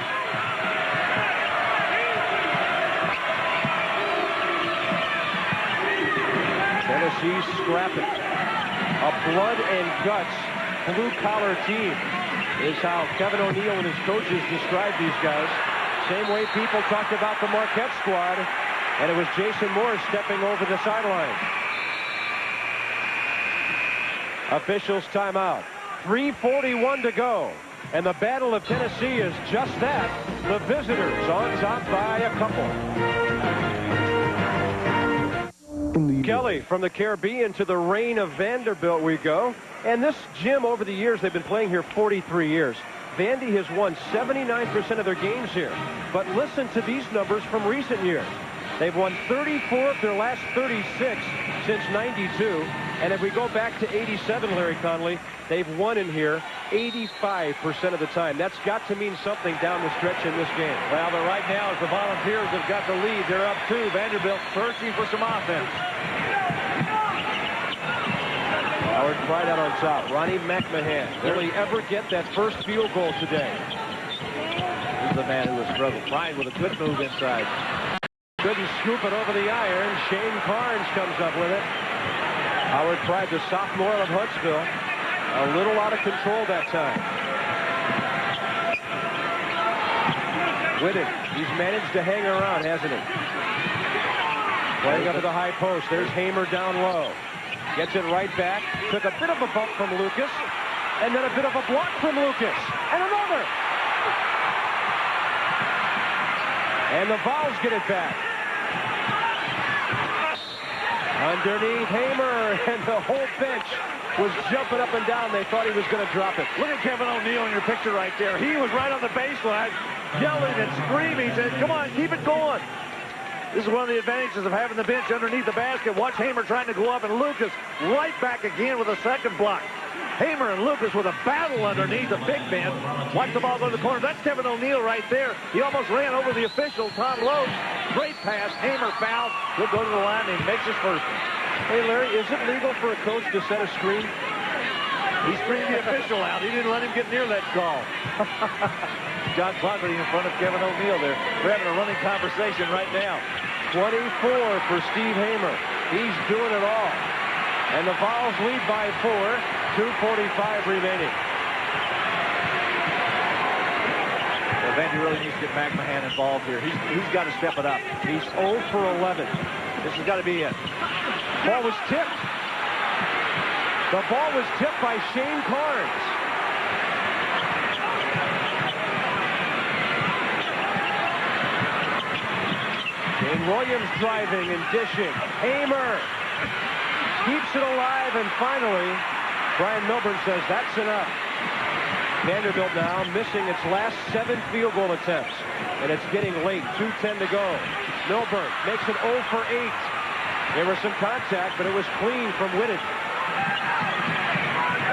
Tennessee scrapping. A blood and guts blue-collar team is how Kevin O'Neill and his coaches describe these guys. Same way people talked about the Marquette squad, and it was Jason Moore stepping over the sideline. Officials timeout. 3:41 to go. And the Battle of Tennessee is just that. The visitors on top by a couple. Kelly from the Caribbean to the rain of Vanderbilt we go. And this gym over the years, they've been playing here 43 years. Vandy has won 79% of their games here. But listen to these numbers from recent years. They've won 34 of their last 36 since 92. And if we go back to 87, Larry Conley, they've won in here 85% of the time. That's got to mean something down the stretch in this game. Well, but right now, as the Volunteers have got the lead, they're up 2. Vanderbilt searching for some offense. Howard Pride out on top. Ronnie McMahon. Will he ever get that first field goal today? He's the man who has struggled. Pride with a good move inside. Couldn't scoop it over the iron. Shane Carnes comes up with it. Howard Pride, the sophomore of Huntsville, a little out of control that time. Whitted, he's managed to hang around, hasn't he? Playing up to the high post. There's Hamer down low. Gets it right back. Took a bit of a bump from Lucas. And then a bit of a block from Lucas. And another. And the Vols get it back. Underneath Hamer, and the whole bench was jumping up and down. They thought he was going to drop it. Look at Kevin O'Neill in your picture right there. He was right on the baseline, yelling and screaming, saying, come on, keep it going. This is one of the advantages of having the bench underneath the basket. Watch Hamer trying to go up, and Lucas right back again with a second block. Hamer and Lucas with a battle underneath the big man. Watch the ball go to the corner. That's Kevin O'Neill right there. He almost ran over the official, Tom Lowe. Great pass. Hamer fouled. He'll go to the line, and he makes his first. Hey, Larry, is it legal for a coach to set a screen? He screened the official out. He didn't let him get near that call. John Clougherty in front of Kevin O'Neill there. They're having a running conversation right now. 24 for Steve Hamer. He's doing it all. And the Vols lead by 4. 2:45 remaining. Well, Vandy really needs to get McMahon involved here. He's got to step it up. He's 0 for 11. This has got to be it. Ball was tipped. The ball was tipped by Shane Carnes. Shane Williams driving and dishing. Hamer keeps it alive, and finally, Brian Milburn says that's enough. Vanderbilt now missing its last 7 field goal attempts, and it's getting late. 2:10 to go. Milburn makes it 0 for 8. There was some contact, but it was clean from Whitted.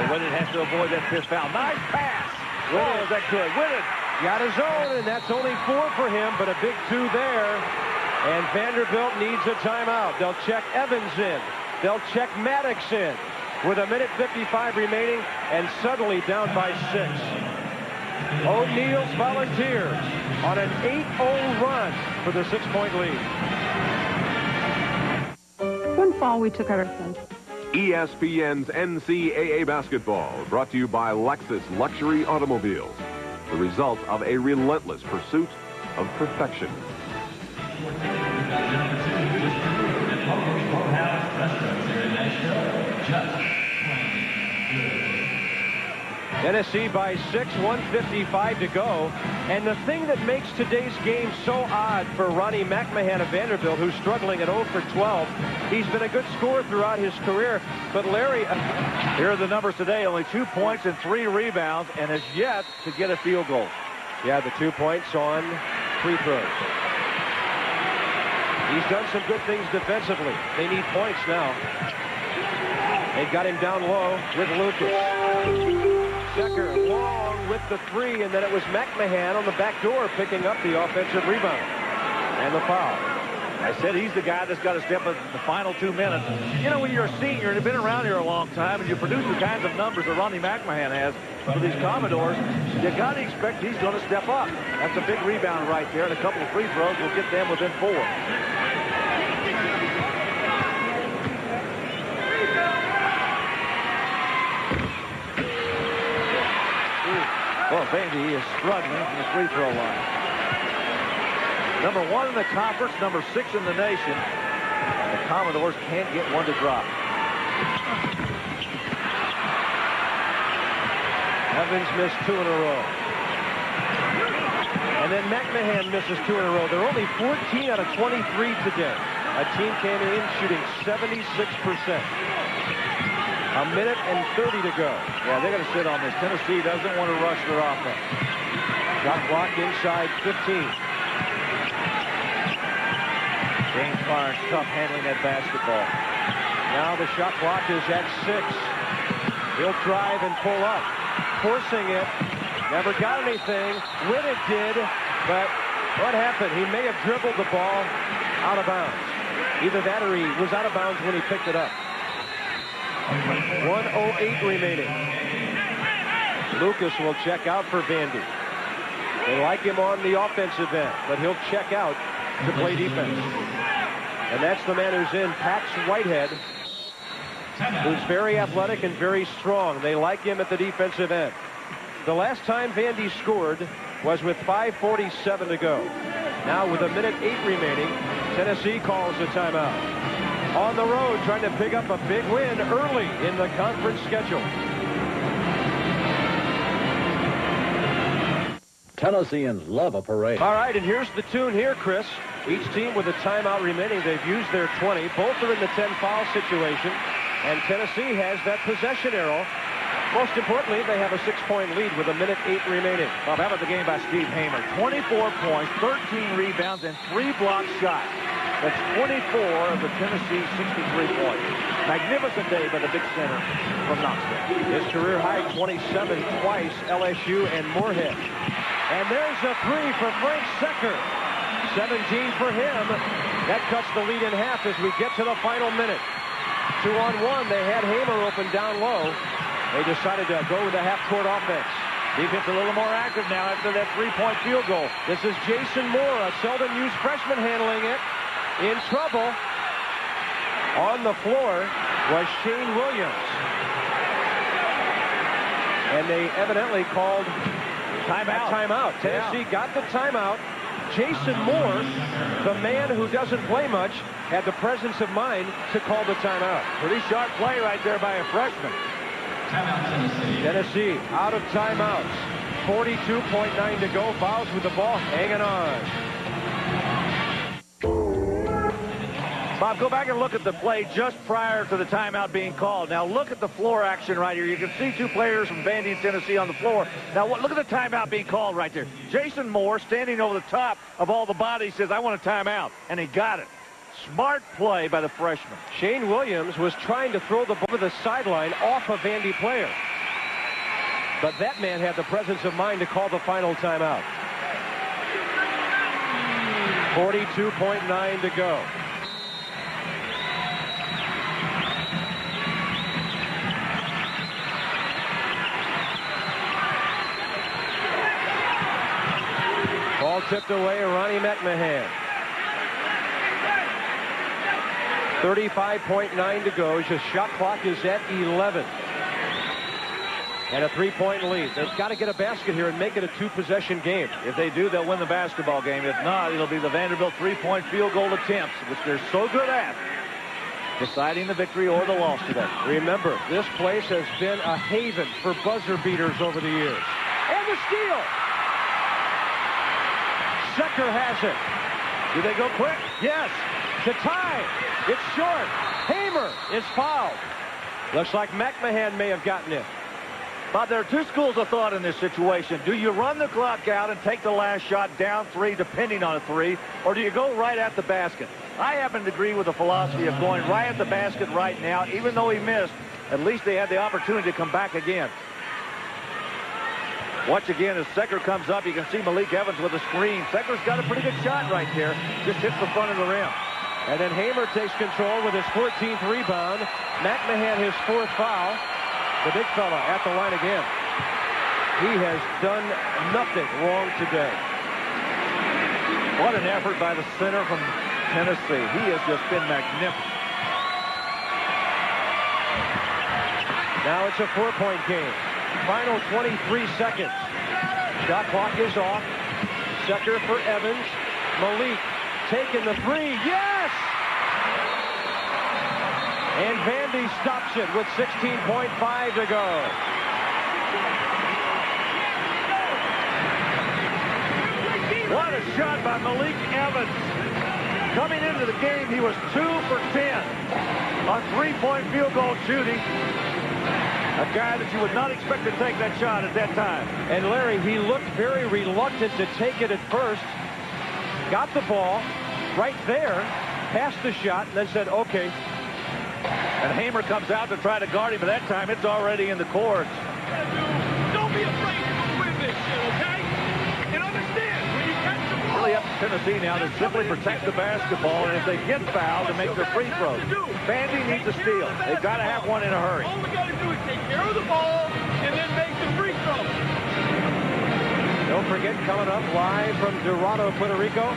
And Whitted has to avoid that 5th foul. Nice pass. Oh, is that good? Whitted got his own, and that's only 4 for him, but a big 2 there. And Vanderbilt needs a timeout. They'll check Evans in. They'll check Maddox in with 1:55 remaining, and suddenly down by 6. O'Neill's Volunteers on an 8-0 run for the 6-point lead. One fall we took our son. ESPN's NCAA basketball, brought to you by Lexus Luxury Automobiles, the result of a relentless pursuit of perfection. Tennessee by 6, 1:55 to go. And the thing that makes today's game so odd for Ronnie McMahon of Vanderbilt, who's struggling at 0 for 12, he's been a good scorer throughout his career. But Larry, here are the numbers today. Only 2 points and 3 rebounds, and has yet to get a field goal. Yeah, the 2 points on free throws. He's done some good things defensively. They need points now. They got him down low with Lucas. Checker long with the 3, and then it was McMahon on the back door picking up the offensive rebound. And the foul. I said he's the guy that's got to step up in the final 2 minutes. You know, when you're a senior and you've been around here a long time and you produce the kinds of numbers that Ronnie McMahon has for these Commodores, you got to expect he's going to step up. That's a big rebound right there, and a couple of free throws will get them within 4. Well, Vandy is struggling from the free throw line. Number 1 in the conference, number 6 in the nation. The Commodores can't get one to drop. Evans missed 2 in a row. And then McMahon misses 2 in a row. They're only 14 out of 23 today. A team came in shooting 76%. A minute and 30 to go. Yeah, they're going to sit on this. Tennessee doesn't want to rush their offense. Shot clock inside 15. James Barnes, tough handling that basketball. Now the shot clock is at 6. He'll drive and pull up. Forcing it. Never got anything. Whitted did, but what happened? He may have dribbled the ball out of bounds. Either that or he was out of bounds when he picked it up. 1:08 remaining. Lucas will check out for Vandy. They like him on the offensive end, but he'll check out to play defense. And that's the man who's in, Pax Whitehead, who's very athletic and very strong. They like him at the defensive end. The last time Vandy scored was with 5:47 to go. Now with 1:08 remaining, Tennessee calls a timeout. On the road, trying to pick up a big win early in the conference schedule. Tennesseans love a parade. All right, and here's the tune here, Chris. Each team with a timeout remaining. They've used their 20. Both are in the 10-foul situation, and Tennessee has that possession arrow. Most importantly, they have a 6-point lead with 1:08 remaining. Well, that was the game by Steve Hamer. 24 points, 13 rebounds, and 3 block shots. That's 24 of the Tennessee 63 points. Magnificent day by the big center from Knoxville. His career high 27 twice, LSU and Moorhead. And there's a 3 for Frank Secker. 17 for him. That cuts the lead in half as we get to the final minute. 2-on-1. They had Hamer open down low. They decided to go with a half-court offense. Defense a little more active now after that 3-point field goal. This is Jason Moore, a seldom-used freshman, handling it. In trouble. On the floor was Shane Williams. And they evidently called timeout. Tennessee got the timeout. Jason Moore, the man who doesn't play much, had the presence of mind to call the timeout. Pretty sharp play right there by a freshman. Tennessee out of timeouts. 42.9 to go. Fouls with the ball hanging on. Bob, go back and look at the play just prior to the timeout being called. Now look at the floor action right here. You can see 2 players from Vandy and Tennessee on the floor. Now look at the timeout being called right there. Jason Moore standing over the top of all the bodies says, I want a timeout. And he got it. Smart play by the freshman. Shane Williams was trying to throw the ball to the sideline off a Vandy player. But that man had the presence of mind to call the final timeout. 42.9 to go. Ball tipped away, Ronnie McMahon. 35.9 to go. His shot clock is at 11. And a 3-point lead. They've got to get a basket here and make it a 2-possession game. If they do, they'll win the basketball game. If not, it'll be the Vanderbilt 3-point field goal attempts, which they're so good at, deciding the victory or the loss today. Remember, this place has been a haven for buzzer beaters over the years. And the steal! Secker has it. Do they go quick? Yes. To tie. It's short. Hamer is fouled. Looks like McMahon may have gotten it. But there are 2 schools of thought in this situation. Do you run the clock out and take the last shot down 3, depending on a 3, or do you go right at the basket? I happen to agree with the philosophy of going right at the basket right now. Even though he missed, at least they had the opportunity to come back again. Watch again as Secker comes up. You can see Malik Evans with a screen. Secker's got a pretty good shot right there. Just hits the front of the rim. And then Hamer takes control with his 14th rebound. McMahon his 4th foul. The big fella at the line again. He has done nothing wrong today. What an effort by the center from Tennessee. He has just been magnificent. Now it's a 4-point game. Final 23 seconds. Shot clock is off. Secker for Evans. Malik taking the 3. Yes! And Vandy stops it with 16.5 to go. What a shot by Malik Evans. Coming into the game, he was 2 for 10 on three-point field goal shooting. A guy that you would not expect to take that shot at that time. And Larry, he looked very reluctant to take it at first. Got the ball right there, passed the shot, and then said, okay. And Hamer comes out to try to guard him, but that time it's already in the courts. Don't be afraid to go win this shit, okay? And understand, when you catch the ball... Really up to Tennessee now to simply protect the basketball, and if they get fouled, to make their free throws. Vandy needs a steal. They've got to have one in a hurry. All we got to do is take care of the ball and then make the free throws. Don't forget, coming up live from Dorado, Puerto Rico,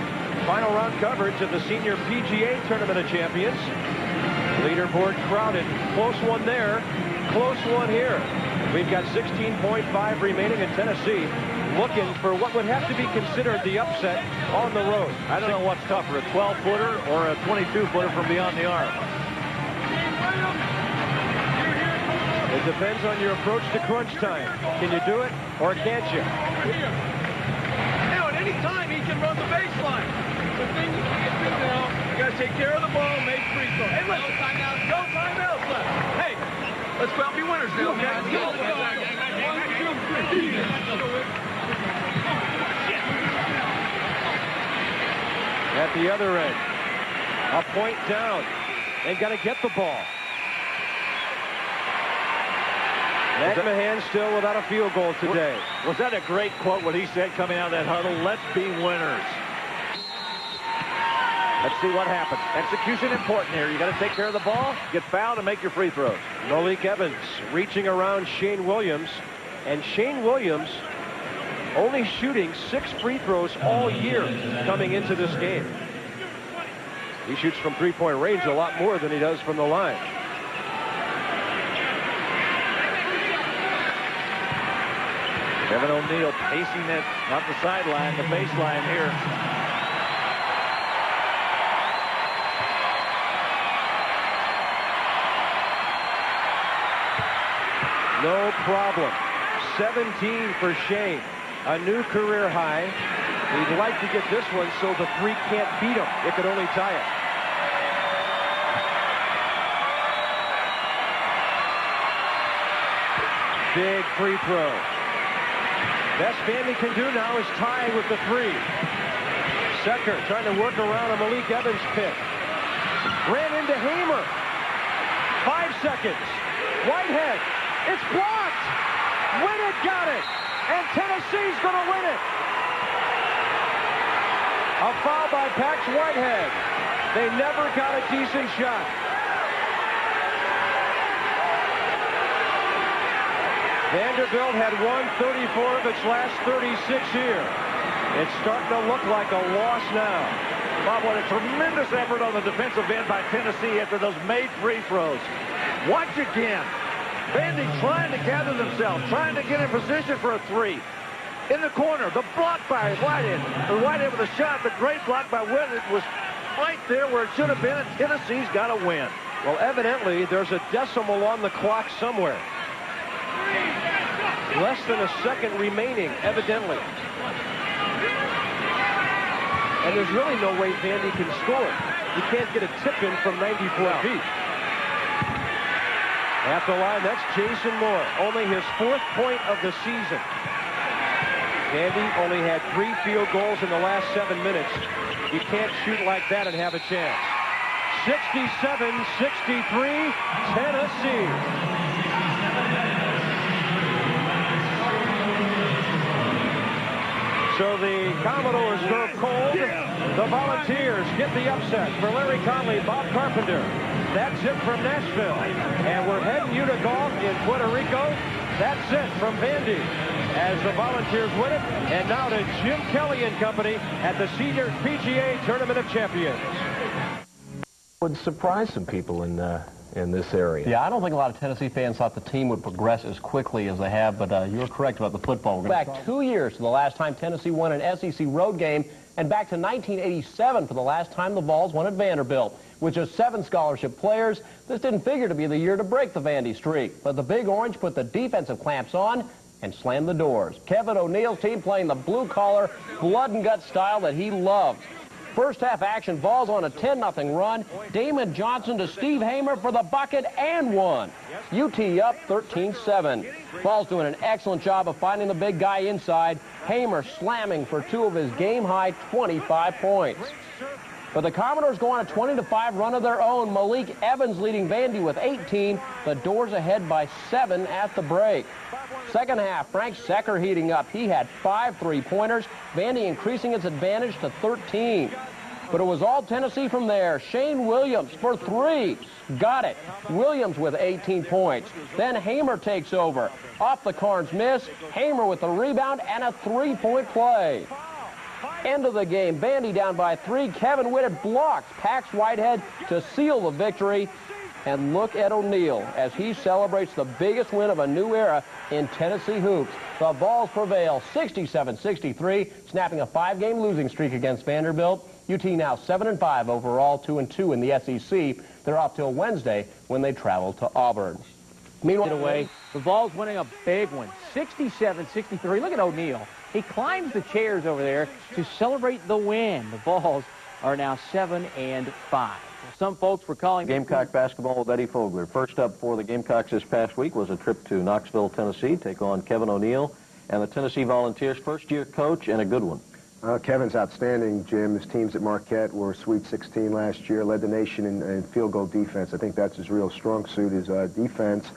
final round coverage of the Senior PGA Tournament of Champions. Leaderboard crowded. Close one there. Close one here. We've got 16.5 remaining in Tennessee, looking for what would have to be considered the upset on the road. I don't know what's tougher, a 12-footer or a 22-footer from beyond the arc. It depends on your approach to crunch time. Can you do it or can't you? Now, at any time, he can run the baseline. The thing you get to now, you got to take care of the ball, make free throws. Hey, listen, no timeouts left. Hey, let's go out and be winners now, man. Go. 1, 2, 3. At the other end, a point down. They got to get the ball. McMahon still without a field goal today. Was that a great quote, what he said coming out of that huddle? Let's be winners. Let's see what happens. Execution important here. You got to take care of the ball, get fouled, and make your free throws. Malik Evans reaching around Shane Williams. And Shane Williams only shooting 6 free throws all year coming into this game. He shoots from three-point range a lot more than he does from the line. Kevin O'Neal pacing it, not the sideline, the baseline here. No problem. 17 for Shane. A new career high. He'd like to get this one so the three can't beat him. It could only tie it. Big free throw. Best Vandy can do now is tie with the three. Secker trying to work around a Malik Evans pick. Ran into Hamer. 5 seconds. Whitehead. It's blocked. Whitted got it. And Tennessee's going to win it. A foul by Pax Whitehead. They never got a decent shot. Vanderbilt had won 34 of its last 36 here. It's starting to look like a loss now. Bob, what a tremendous effort on the defensive end by Tennessee after those made free throws. Watch again. Vandy trying to gather themselves, trying to get in position for a three. In the corner, the block by Whitehead. The Whitehead with a shot, the great block by Whitted was right there where it should have been, and Tennessee's got to win. Well, evidently, there's a decimal on the clock somewhere. Less than a second remaining, evidently. And there's really no way Vandy can score. You can't get a tip-in from 94 feet. At the line, that's Jason Moore. Only his 4th point of the season. Vandy only had 3 field goals in the last 7 minutes. You can't shoot like that and have a chance. 67-63, Tennessee. So the Commodores go cold. The Volunteers get the upset. For Larry Conley, Bob Carpenter. That's it from Nashville. And we're heading you to golf in Puerto Rico. That's it from Vandy as the Volunteers win it. And now to Jim Kelly and company at the Senior PGA Tournament of Champions. Would surprise some people in this area. Yeah, I don't think a lot of Tennessee fans thought the team would progress as quickly as they have, but you're correct about the football. We're back 2 years to the last time Tennessee won an SEC road game, and back to 1987 for the last time the Vols won at Vanderbilt. With just 7 scholarship players, this didn't figure to be the year to break the Vandy streak. But the Big Orange put the defensive clamps on, and slam the doors. Kevin O'Neill's team playing the blue-collar, blood-and-gut style that he loves. First half action, Vols on a 10-0 run. Damon Johnson to Steve Hamer for the bucket and one. UT up 13-7. Vols doing an excellent job of finding the big guy inside. Hamer slamming for 2 of his game-high 25 points. But the Commodores go on a 20-5 run of their own. Malik Evans leading Vandy with 18. The Doors ahead by 7 at the break. Second half, Frank Secker heating up. He had 5 3-pointers. Vandy increasing its advantage to 13. But it was all Tennessee from there. Shane Williams for 3. Got it. Williams with 18 points. Then Hamer takes over. Off the Carnes miss. Hamer with the rebound and a 3-point play. End of the game. Vandy down by 3. Kevin Whitted blocks Pax Whitehead to seal the victory. And look at O'Neill as he celebrates the biggest win of a new era in Tennessee hoops. The Vols prevail 67-63, snapping a 5-game losing streak against Vanderbilt. UT now 7-5 overall, 2-2 in the SEC. They're off till Wednesday when they travel to Auburn. Meanwhile, the Vols winning a big one, 67-63. Look at O'Neill. He climbs the chairs over there to celebrate the win. The Vols are now 7-5. Some folks were calling Gamecock basketball with Eddie Fogler. First up for the Gamecocks this past week was a trip to Knoxville, Tennessee, take on Kevin O'Neill and the Tennessee Volunteers, first-year coach and a good one. Kevin's outstanding, Jim. His teams at Marquette were Sweet 16 last year, led the nation in field goal defense. I think that's his real strong suit, is defense.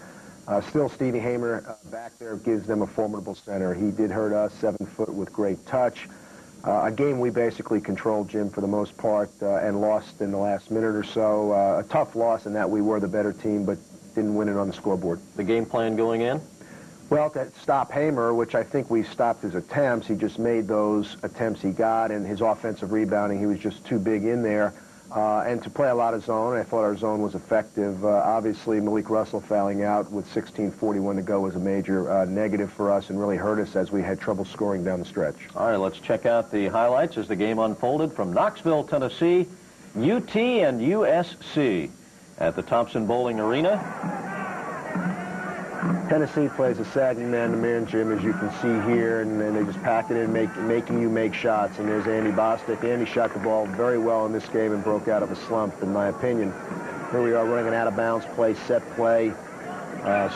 Still, Stevie Hamer back there gives them a formidable center. He did hurt us, 7 foot with great touch. A game we basically controlled, Jim, for the most part, and lost in the last minute or so. A tough loss in that we were the better team, but didn't win it on the scoreboard. The game plan going in? Well, to stop Hamer, which I think we stopped his attempts, he just made those attempts he got, and his offensive rebounding, he was just too big in there. And to play a lot of zone, I thought our zone was effective. Obviously, Malik Russell fouling out with 16:41 to go was a major negative for us and really hurt us as we had trouble scoring down the stretch. All right, let's check out the highlights as the game unfolded from Knoxville, Tennessee, UT and USC at the Thompson Bowling Arena. Tennessee plays a sagging man-to-man, Jim, as you can see here, and they just pack it in, making you make shots. And there's Andy Bostic. Andy shot the ball very well in this game and broke out of a slump, in my opinion. Here we are running an out-of-bounds play, set play,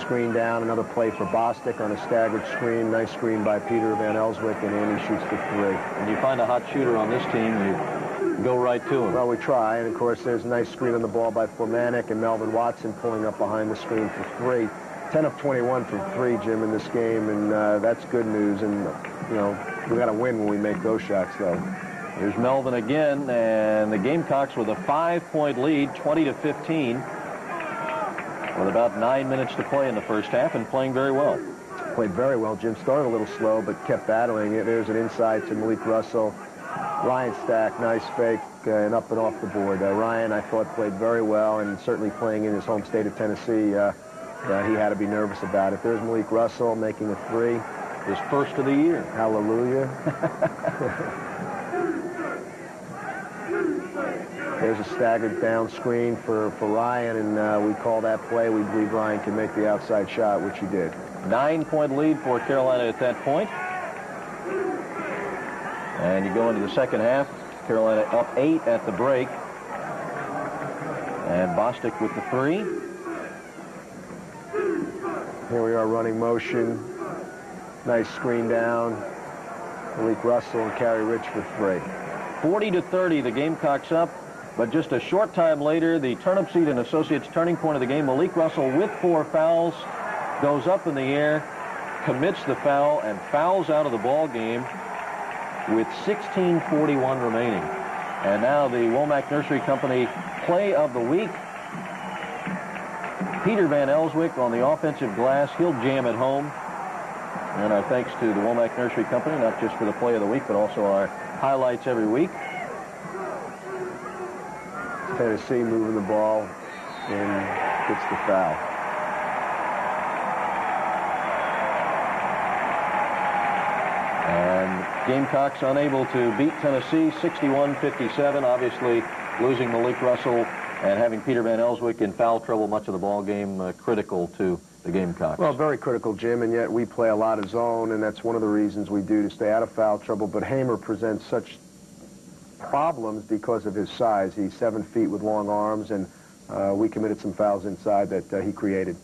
screen down, another play for Bostic on a staggered screen. Nice screen by Peter Van Elswick, and Andy shoots for 3. When you find a hot shooter on this team, you go right to him. Well, we try, and of course there's a nice screen on the ball by Formanek, and Melvin Watson pulling up behind the screen for 3. 10 of 21 from 3, Jim, in this game, and that's good news. And, you know, we got to win when we make those shots, though. Here's Melvin again, and the Gamecocks with a 5-point lead, 20-15, with about 9 minutes to play in the first half, and playing very well. Played very well, Jim. Started a little slow, but kept battling it. There's an inside to Malik Russell. Ryan Stack, nice fake, and up and off the board. Ryan, I thought, played very well, and certainly playing in his home state of Tennessee, he had to be nervous about it. There's Malik Russell making a 3. His first of the year. Hallelujah. There's a staggered down screen for Ryan, and we call that play. We believe Ryan can make the outside shot, which he did. 9-point lead for Carolina at that point. And you go into the second half. Carolina up 8 at the break. And Bostic with the 3. Here we are running motion. Nice screen down. Malik Russell and Carey Rich for 3. 40-30, the Gamecocks up. But just a short time later, the turnip seed and Associates turning point of the game, Malik Russell with 4 fouls, goes up in the air, commits the foul, and fouls out of the ball game with 16:41 remaining. And now the Womack Nursery Company play of the week. Peter Van Elswick on the offensive glass. He'll jam it home. And our thanks to the Womack Nursery Company, not just for the play of the week, but also our highlights every week. Tennessee moving the ball and gets the foul. And Gamecocks unable to beat Tennessee 61-57, obviously losing Malik Russell and having Peter Van Elswick in foul trouble much of the ball game, critical to the Gamecocks? Well, very critical, Jim, and yet we play a lot of zone, and that's one of the reasons we do to stay out of foul trouble. But Hamer presents such problems because of his size. He's 7 feet with long arms, and we committed some fouls inside that he created.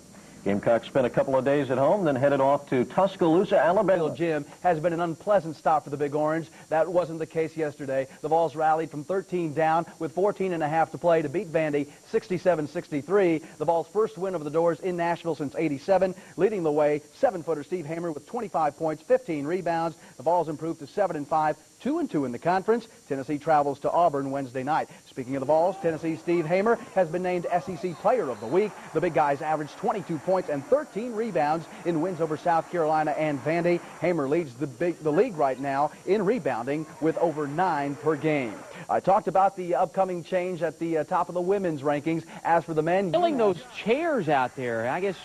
Gamecocks spent a couple of days at home, then headed off to Tuscaloosa, Alabama. Jim has been an unpleasant stop for the Big Orange. That wasn't the case yesterday. The Vols rallied from 13 down with 14.5 to play to beat Vandy 67-63. The Vols' first win over the Doors in Nashville since '87. Leading the way, 7-footer Steve Hamer with 25 points, 15 rebounds. The Vols improved to 7-5. 2-2 in the conference. Tennessee travels to Auburn Wednesday night. Speaking of the Vols, Tennessee's Steve Hamer has been named SEC Player of the Week. The big guys averaged 22 points and 13 rebounds in wins over South Carolina and Vandy. Hamer leads the league right now in rebounding with over 9 per game. I talked about the upcoming change at the top of the women's rankings. As for the men, filling those chairs out there, I guess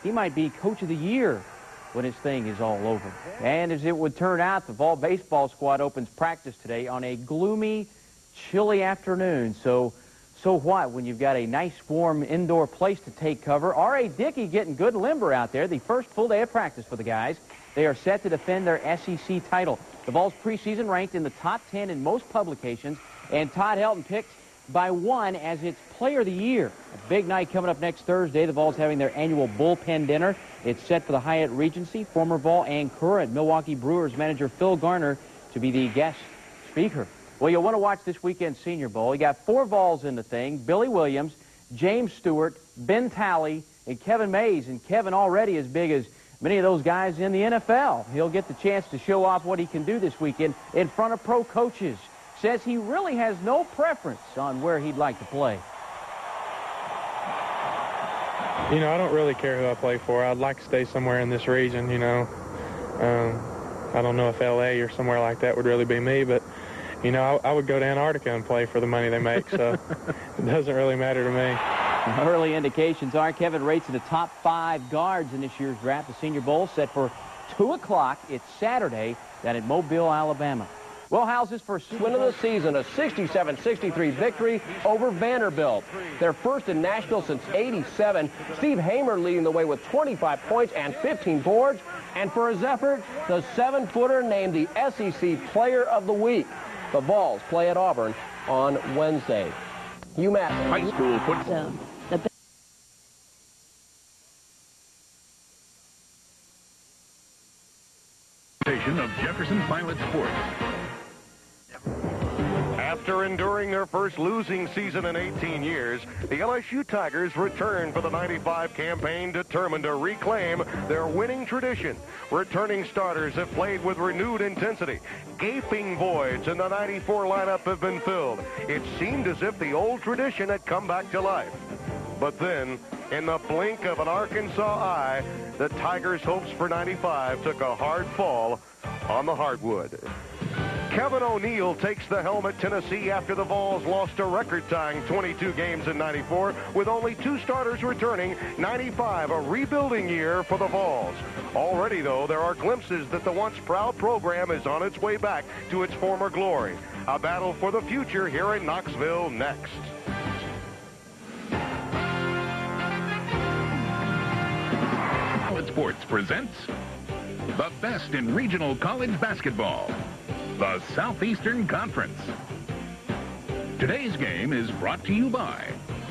he might be Coach of the Year when his thing is all over. And as it would turn out, the Vol baseball squad opens practice today on a gloomy, chilly afternoon. So what when you've got a nice, warm indoor place to take cover? R.A. Dickey getting good limber out there. The first full day of practice for the guys. They are set to defend their SEC title. The Vols preseason ranked in the top 10 in most publications, and Todd Helton picked by one as its Player of the Year. A big night coming up next Thursday. The Vols having their annual bullpen dinner. It's set for the Hyatt Regency. Former Vol and current Milwaukee Brewers manager Phil Garner to be the guest speaker. Well, you'll want to watch this weekend's Senior Bowl. You got 4 Vols in the thing: Billy Williams, James Stewart, Ben Talley, and Kevin Mays. And Kevin already as big as many of those guys in the NFL. He'll get the chance to show off what he can do this weekend in front of pro coaches. Says he really has no preference on where he'd like to play. You know, I don't really care who I play for. I'd like to stay somewhere in this region, you know. I don't know if L.A. or somewhere like that would really be me, but, you know, I would go to Antarctica and play for the money they make, so it doesn't really matter to me. Early indications are Kevin rates in the top 5 guards in this year's draft. The Senior Bowl set for 2 o'clock. It's Saturday down at Mobile, Alabama. Well, how's this first win of the season? A 67-63 victory over Vanderbilt. Their first in Nashville since '87. Steve Hamer leading the way with 25 points and 15 boards. And for his effort, the 7-footer named the SEC Player of the Week. The Vols play at Auburn on Wednesday. UMass High school football. Of Jefferson Pilot Sports. After enduring their first losing season in 18 years, the LSU Tigers return for the '95 campaign, determined to reclaim their winning tradition. Returning starters have played with renewed intensity. Gaping voids in the '94 lineup have been filled. It seemed as if the old tradition had come back to life. But then, in the blink of an Arkansas eye, the Tigers' hopes for '95 took a hard fall on the hardwood. Kevin O'Neill takes the helm at Tennessee after the Vols lost a record-tying 22 games in '94, with only 2 starters returning. '95, a rebuilding year for the Vols. Already, though, there are glimpses that the once proud program is on its way back to its former glory. A battle for the future here in Knoxville next. College Sports presents the best in regional college basketball, the Southeastern Conference. Today's game is brought to you by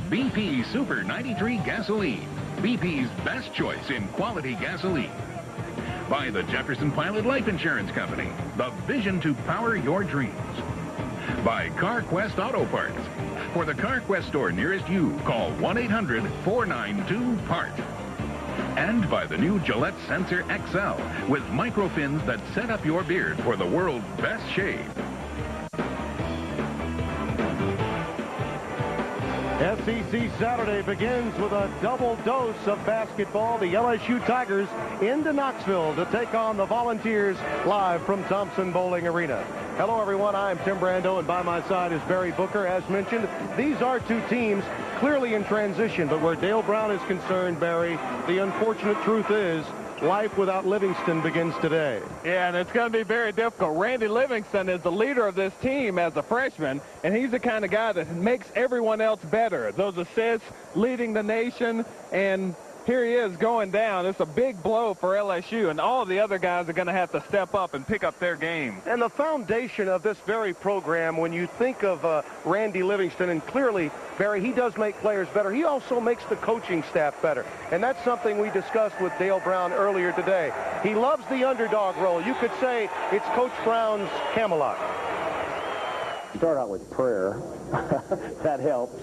BP Super 93 Gasoline, BP's best choice in quality gasoline. By the Jefferson Pilot Life Insurance Company, the vision to power your dreams. By CarQuest Auto Parts. For the CarQuest store nearest you, call 1-800-492-PART. And by the new Gillette Sensor XL with microfins that set up your beard for the world's best shave. SEC Saturday begins with a double dose of basketball. The LSU Tigers into Knoxville to take on the Volunteers live from Thompson Bowling Arena. Hello, everyone. I'm Tim Brando, and by my side is Barry Booker. As mentioned, these are 2 teams clearly in transition, but where Dale Brown is concerned, Barry, the unfortunate truth is life without Livingston begins today. Yeah, and it's going to be very difficult. Randy Livingston is the leader of this team as a freshman, and he's the kind of guy that makes everyone else better. Those assists, leading the nation, and here he is going down. It's a big blow for LSU, and all the other guys are going to have to step up and pick up their game. And the foundation of this very program, when you think of Randy Livingston, and clearly, Barry, he does make players better. He also makes the coaching staff better. And that's something we discussed with Dale Brown earlier today. He loves the underdog role. You could say it's Coach Brown's Camelot. Start out with prayer. That helps.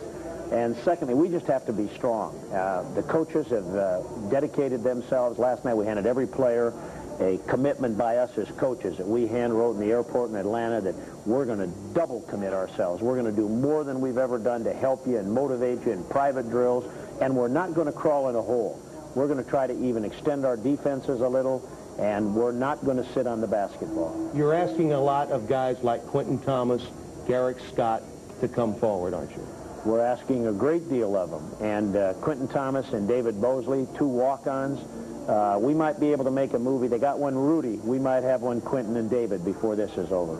And secondly, we just have to be strong. The coaches have dedicated themselves. Last night we handed every player a commitment by us as coaches that we hand wrote in the airport in Atlanta that we're going to double commit ourselves. We're going to do more than we've ever done to help you and motivate you in private drills, and we're not going to crawl in a hole. We're going to try to even extend our defenses a little, and we're not going to sit on the basketball. You're asking a lot of guys like Quentin Thomas, Garrick Scott to come forward, aren't you? We're asking a great deal of them. And Quentin Thomas and David Bosley, 2 walk-ons. We might be able to make a movie. They got one Rudy. We might have one Quentin and David before this is over.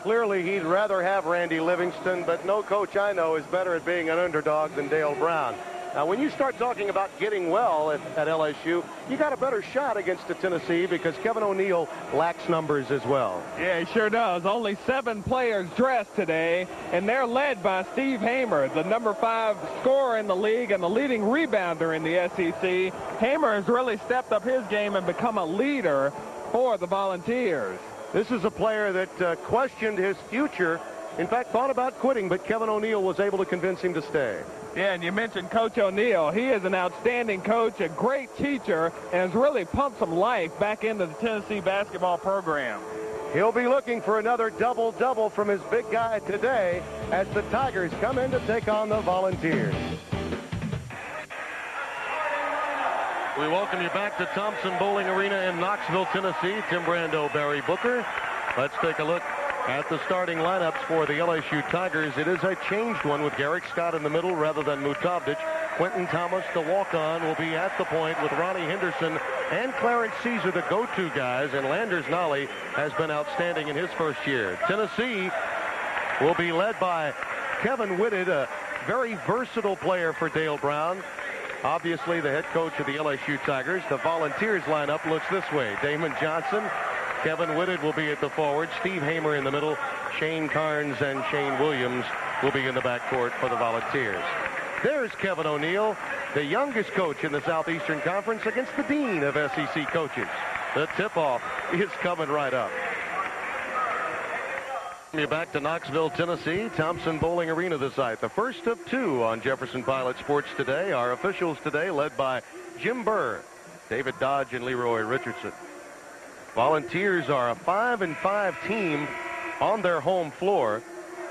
Clearly, he'd rather have Randy Livingston, but no coach I know is better at being an underdog than Dale Brown. Now, when you start talking about getting well at LSU, you got a better shot against the Tennessee because Kevin O'Neill lacks numbers as well. Yeah, he sure does. Only 7 players dressed today, and they're led by Steve Hamer, the number 5 scorer in the league and the leading rebounder in the SEC. Hamer has really stepped up his game and become a leader for the Volunteers. This is a player that questioned his future. In fact, thought about quitting, but Kevin O'Neill was able to convince him to stay. Yeah, and you mentioned Coach O'Neill. He is an outstanding coach, a great teacher, and has really pumped some life back into the Tennessee basketball program. He'll be looking for another double-double from his big guy today as the Tigers come in to take on the Volunteers. We welcome you back to Thompson Bowling Arena in Knoxville, Tennessee. Tim Brando, Barry Booker. Let's take a look at the starting lineups for the LSU Tigers. It is a changed one with Garrick Scott in the middle rather than Mutovdic. Quentin Thomas, the walk-on, will be at the point with Ronnie Henderson and Clarence Caesar, the go-to guys, and Landers Nolly has been outstanding in his first year. Tennessee will be led by Kevin Whitted, a very versatile player for Dale Brown. Obviously the head coach of the LSU Tigers. The Volunteers lineup looks this way. Damon Johnson, Kevin Whitted will be at the forward. Steve Hamer in the middle. Shane Carnes and Shane Williams will be in the backcourt for the Volunteers. There's Kevin O'Neill, the youngest coach in the Southeastern Conference, against the dean of SEC coaches. The tip-off is coming right up. You're back to Knoxville, Tennessee. Thompson Bowling Arena, the site. The first of 2 on Jefferson Pilot Sports today. Our officials today led by Jim Burr, David Dodge, and Leroy Richardson. Volunteers are a 5-5 team on their home floor.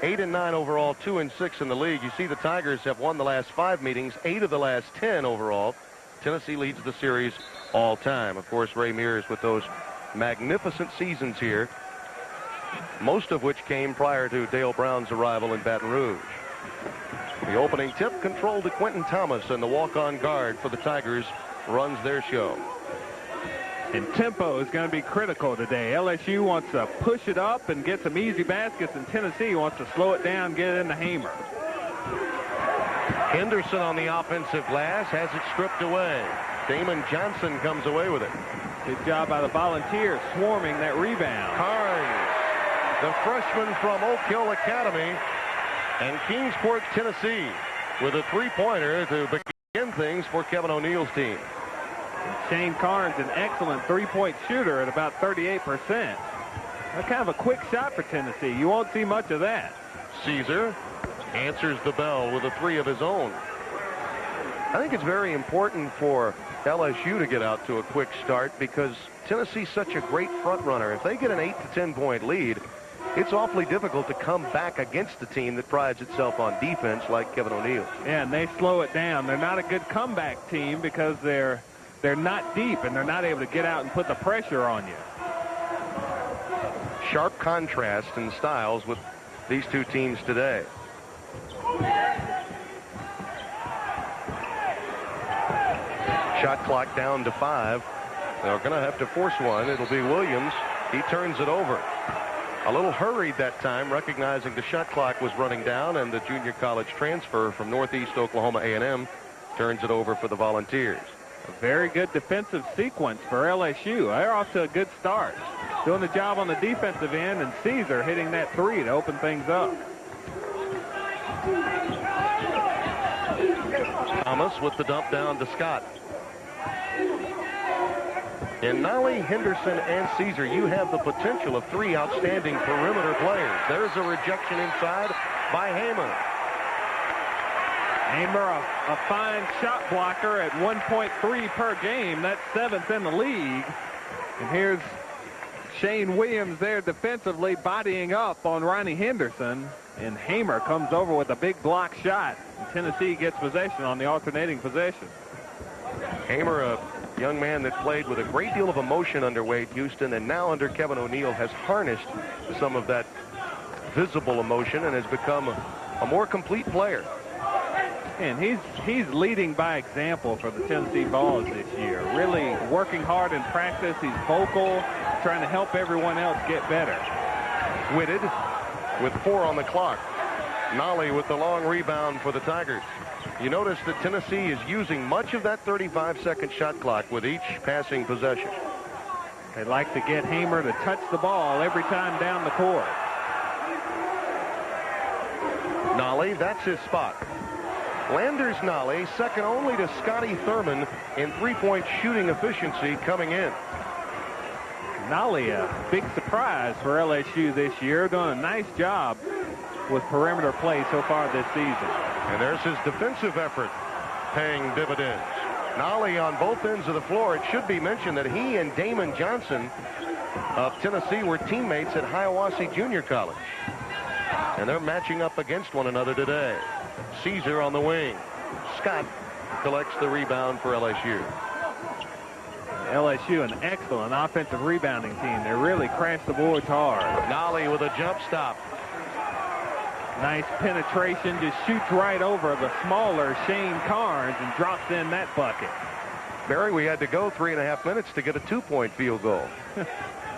8-9 overall, 2-6 in the league. You see the Tigers have won the last 5 meetings, 8 of the last 10 overall. Tennessee leads the series all time. Of course, Ray Mears with those magnificent seasons here, most of which came prior to Dale Brown's arrival in Baton Rouge. The opening tip controlled to Quentin Thomas, and the walk-on guard for the Tigers runs their show. And tempo is going to be critical today. LSU wants to push it up and get some easy baskets, and Tennessee wants to slow it down, get it into Hamer. Henderson on the offensive glass has it stripped away. Damon Johnson comes away with it. Good job by the Volunteers swarming that rebound. Carnes, the freshman from Oak Hill Academy and Kingsport, Tennessee, with a 3-pointer to begin things for Kevin O'Neill's team. Shane Carnes, an excellent 3-point shooter at about 38%. That's kind of a quick shot for Tennessee. You won't see much of that. Caesar answers the bell with a 3 of his own. I think it's very important for LSU to get out to a quick start because Tennessee's such a great front runner. If they get an 8 to 10 point lead, it's awfully difficult to come back against a team that prides itself on defense like Kevin O'Neill. Yeah, and they slow it down. They're not a good comeback team because they're not deep and they're not able to get out and put the pressure on you. Sharp contrast in styles with these two teams today. Shot clock down to 5. They're going to have to force one. It'll be Williams. He turns it over. A little hurried that time, recognizing the shot clock was running down, and the junior college transfer from Northeast Oklahoma A&M turns it over for the Volunteers. A very good defensive sequence for LSU. They're off to a good start. Doing the job on the defensive end, and Caesar hitting that three to open things up. Thomas with the dump down to Scott. In Nolly, Henderson, and Caesar, you have the potential of three outstanding perimeter players. There's a rejection inside by Hamer. Hamer, a fine shot blocker at 1.3 per game. That's 7th in the league. And here's Shane Williams there defensively bodying up on Ronnie Henderson. And Hamer comes over with a big block shot. And Tennessee gets possession on the alternating possession. Hamer, a young man that played with a great deal of emotion under Wade Houston, and now under Kevin O'Neill has harnessed some of that visible emotion and has become a more complete player. And he's leading by example for the Tennessee Vols this year. Really working hard in practice. He's vocal, trying to help everyone else get better. Whitted with 4 on the clock. Nolly with the long rebound for the Tigers. You notice that Tennessee is using much of that 35-second shot clock with each passing possession. They like to get Hamer to touch the ball every time down the court. Nolly, that's his spot. Landers Nolly, second only to Scotty Thurman in three-point shooting efficiency coming in. Nolly, a big surprise for LSU this year, doing a nice job with perimeter play so far this season. And there's his defensive effort paying dividends. Nolly on both ends of the floor. It should be mentioned that he and Damon Johnson of Tennessee were teammates at Hiawassee Junior College. And they're matching up against one another today. Caesar on the wing. Scott collects the rebound for LSU. LSU, an excellent offensive rebounding team. They really crash the boards hard. Nolly with a jump stop. Nice penetration, just shoots right over the smaller Shane Carnes and drops in that bucket. Barry, we had to go 3.5 minutes to get a 2-point field goal.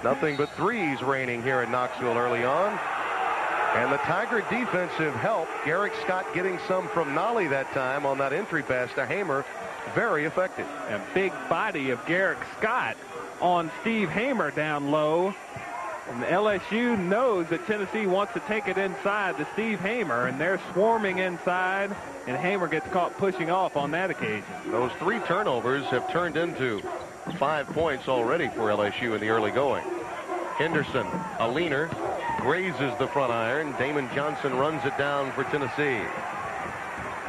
Nothing but threes raining here in Knoxville early on. And the Tiger defensive help, Garrick Scott getting some from Nolly that time on that entry pass to Hamer, very effective. A big body of Garrick Scott on Steve Hamer down low. And LSU knows that Tennessee wants to take it inside to Steve Hamer, and they're swarming inside, and Hamer gets caught pushing off on that occasion. Those 3 turnovers have turned into 5 points already for LSU in the early going. Henderson, a leaner, grazes the front iron. Damon Johnson runs it down for Tennessee.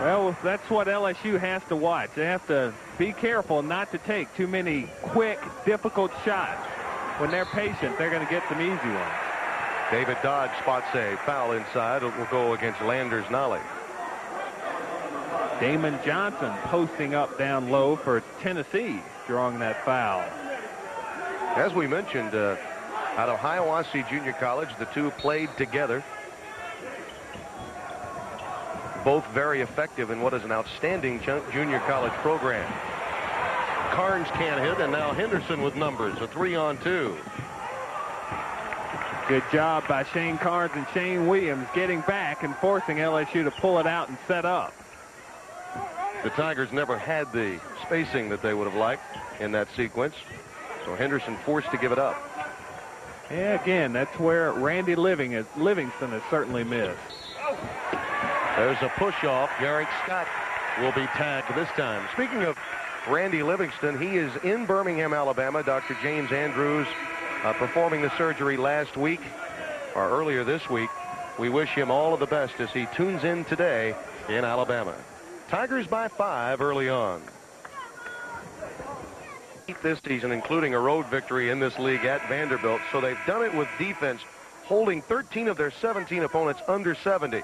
Well, that's what LSU has to watch. They have to be careful not to take too many quick, difficult shots. When they're patient, they're going to get some easy ones. David Dodge spots a foul inside. It will go against Landers Nolly. Damon Johnson posting up down low for Tennessee, drawing that foul. As we mentioned, out of Hiawassee Junior College, the two played together. Both very effective in what is an outstanding junior college program. Carnes can't hit, and now Henderson with numbers, a 3-on-2. Good job by Shane Carnes and Shane Williams getting back and forcing LSU to pull it out and set up. The Tigers never had the spacing that they would have liked in that sequence, so Henderson forced to give it up. Yeah, again, that's where Randy Livingston has certainly missed. There's a push-off. Garrick Scott will be tagged this time. Speaking of Randy Livingston, he is in Birmingham, Alabama. Dr. James Andrews performing the surgery last week, or earlier this week. We wish him all of the best as he tunes in today in Alabama. Tigers by 5 early on. This season, including a road victory in this league at Vanderbilt, so they've done it with defense, holding 13 of their 17 opponents under 70.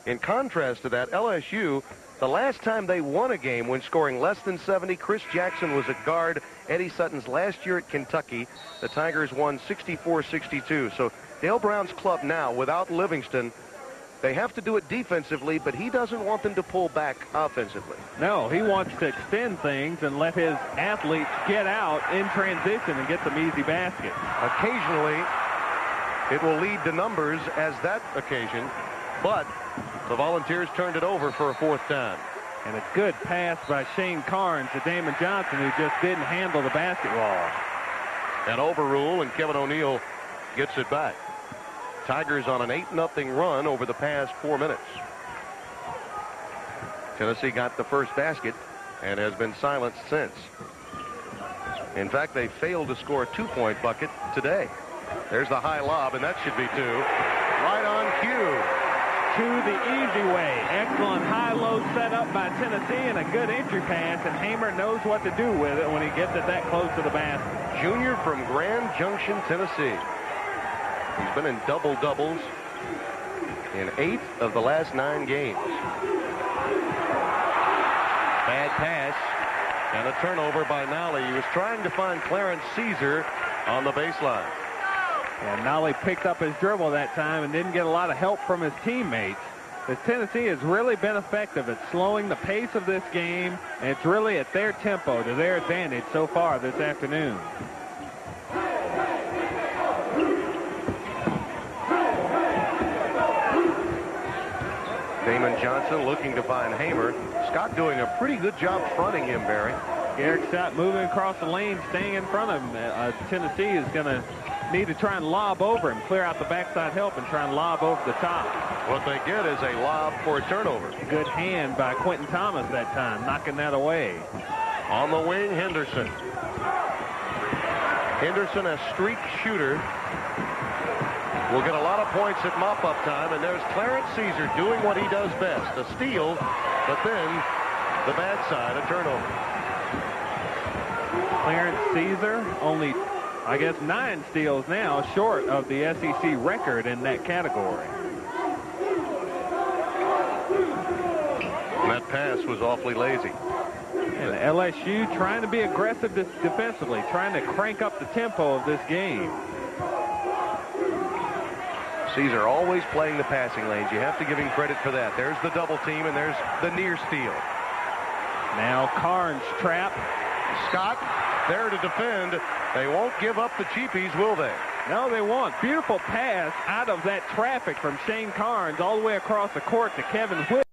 In contrast to that, LSU, the last time they won a game when scoring less than 70, Chris Jackson was at guard. Eddie Sutton's last year at Kentucky. The Tigers won 64-62. So Dale Brown's club now, without Livingston, they have to do it defensively, but he doesn't want them to pull back offensively. No, he wants to extend things and let his athletes get out in transition and get some easy baskets. Occasionally, it will lead to numbers as that occasion, but the Volunteers turned it over for a 4th down. And a good pass by Shane Carnes to Damon Johnson, who just didn't handle the basketball. An overrule, and Kevin O'Neill gets it back. Tigers on an 8-0 run over the past 4 minutes. Tennessee got the first basket and has been silenced since. In fact, they failed to score a 2-point bucket today. There's the high lob, and that should be 2. Right on cue. To the easy way. Excellent high-low setup by Tennessee and a good entry pass, and Hamer knows what to do with it when he gets it that close to the basket. Junior from Grand Junction, Tennessee. He's been in double-doubles in 8 of the last 9 games. Bad pass and a turnover by Nolly. He was trying to find Clarence Caesar on the baseline. And Nolly picked up his dribble that time and didn't get a lot of help from his teammates. But Tennessee has really been effective at slowing the pace of this game, and it's really at their tempo, to their advantage so far this afternoon. Damon Johnson looking to find Hamer. Scott doing a pretty good job fronting him, Barry. Garrick Scott moving across the lane, staying in front of him. Tennessee is going to need to try and lob over him, clear out the backside help, and try and lob over the top. What they get is a lob for a turnover. Good hand by Quentin Thomas that time, knocking that away. On the wing, Henderson. Henderson, a streak shooter, will get a lot of points at mop-up time, and there's Clarence Caesar doing what he does best, a steal, but then the bad side, a turnover. Clarence Caesar, only, I guess, 9 steals now, short of the SEC record in that category. And that pass was awfully lazy. And LSU trying to be aggressive defensively, trying to crank up the tempo of this game. Caesar always playing the passing lanes. You have to give him credit for that. There's the double team, and there's the near steal. Now Carnes trap. Scott there to defend. They won't give up the cheapies, will they? No, they won't. Beautiful pass out of that traffic from Shane Carnes all the way across the court to Kevin Whitt.